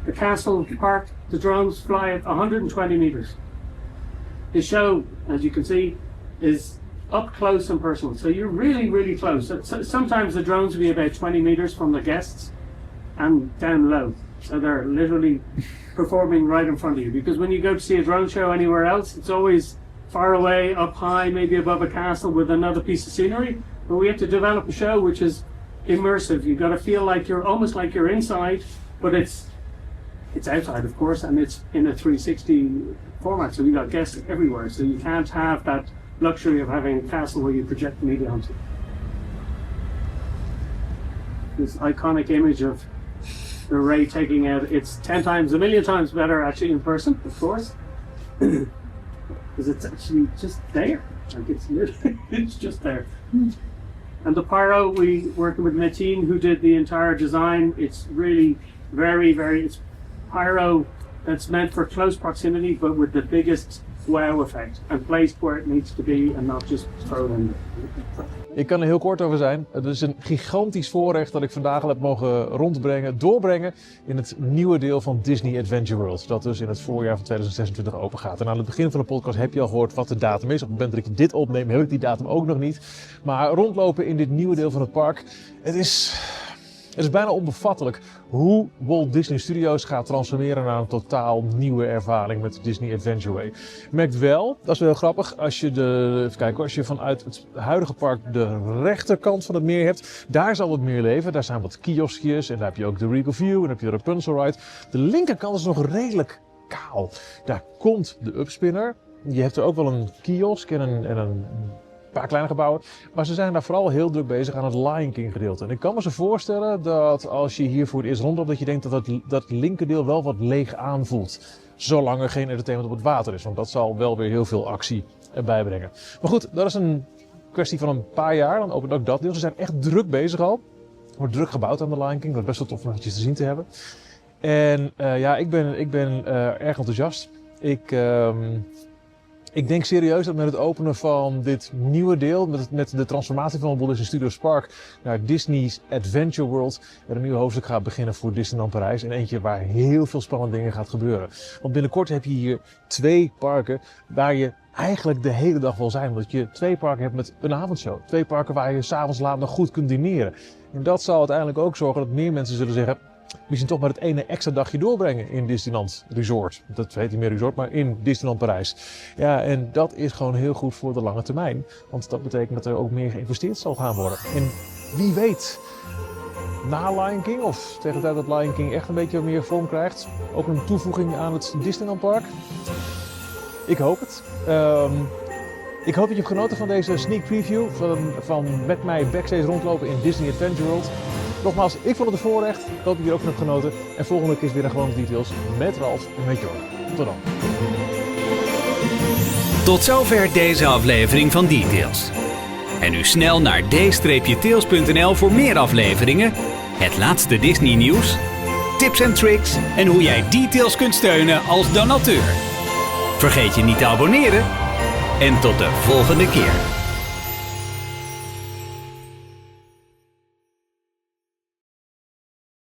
The castle park, the drones fly at 120 meters. The show, as you can see, is up close and personal. So you're really, really close. Sometimes the drones will be about 20 meters from the guests and down low. So they're literally performing right in front of you. Because when you go to see a drone show anywhere else, it's always far away, up high, maybe above a castle with another piece of scenery. But we have to develop a show which is immersive. You've got to feel like you're almost like you're inside, but it's outside, of course, and it's in a 360 format. So we've got guests everywhere. So you can't have that luxury of having a castle where you project the media onto. This iconic image of the ray taking out, it's 10 times, a million times better actually in person, of course. Because it's actually just there. Like it's just there. And the pyro, we working with Metin, who did the entire design. It's really it's pyro that's meant for close proximity, but with the biggest wow effect. And placed where it needs to be and not just thrown in. Ik kan er heel kort over zijn. Het is een gigantisch voorrecht dat ik vandaag al heb mogen doorbrengen in het nieuwe deel van Disney Adventure World. Dat dus in het voorjaar van 2026 open gaat. En aan het begin van de podcast heb je al gehoord wat de datum is. Op het moment dat ik dit opneem heb ik die datum ook nog niet. Maar rondlopen in dit nieuwe deel van het park, het is bijna onbevattelijk hoe Walt Disney Studios gaat transformeren naar een totaal nieuwe ervaring met de Disney Adventure Way. Je merkt wel, dat is wel heel grappig, als je vanuit het huidige park de rechterkant van het meer hebt, daar zal wat meer leven. Daar zijn wat kioskjes en daar heb je ook de Regal View en dan heb je de Rapunzel Ride. De linkerkant is nog redelijk kaal. Daar komt de Upspinner. Je hebt er ook wel een kiosk en een paar kleine gebouwen, maar ze zijn daar vooral heel druk bezig aan het Lion King gedeelte. En ik kan me zo voorstellen dat als je hier voor het eerst rondloopt, dat je denkt dat dat linkerdeel wel wat leeg aanvoelt. Zolang er geen entertainment op het water is, want dat zal wel weer heel veel actie erbij brengen. Maar goed, dat is een kwestie van een paar jaar, dan opent ook dat deel. Ze zijn echt druk bezig al. Er wordt druk gebouwd aan de Lion King, dat is best wel tof om eventjes te zien te hebben. En ik ben erg enthousiast. Ik denk serieus dat met het openen van dit nieuwe deel, met de transformatie van Walt Disney Studios Park naar Disney's Adventure World, er een nieuw hoofdstuk gaat beginnen voor Disneyland Parijs. En eentje waar heel veel spannende dingen gaat gebeuren. Want binnenkort heb je hier 2 parken waar je eigenlijk de hele dag wil zijn. Omdat je 2 parken hebt met een avondshow. 2 parken waar je 's avonds laat nog goed kunt dineren. En dat zal uiteindelijk ook zorgen dat meer mensen zullen zeggen, misschien toch maar het ene extra dagje doorbrengen in Disneyland Resort. Dat heet niet meer Resort, maar in Disneyland Parijs. Ja, en dat is gewoon heel goed voor de lange termijn. Want dat betekent dat er ook meer geïnvesteerd zal gaan worden. En wie weet, na Lion King, of tegen de tijd dat Lion King echt een beetje meer vorm krijgt, ook een toevoeging aan het Disneyland Park. Ik hoop het. Ik hoop dat je hebt genoten van deze sneak preview van met mij backstage rondlopen in Disney Adventure World. Nogmaals, ik vond het een voorrecht. Ik hoop dat je er ook van hebt genoten. En volgende keer is weer een gewone details met Ralf en met Jorn. Tot dan. Tot zover deze aflevering van Details. En nu snel naar d-tails.nl voor meer afleveringen, het laatste Disney nieuws, tips en tricks en hoe jij Details kunt steunen als donateur. Vergeet je niet te abonneren en tot de volgende keer.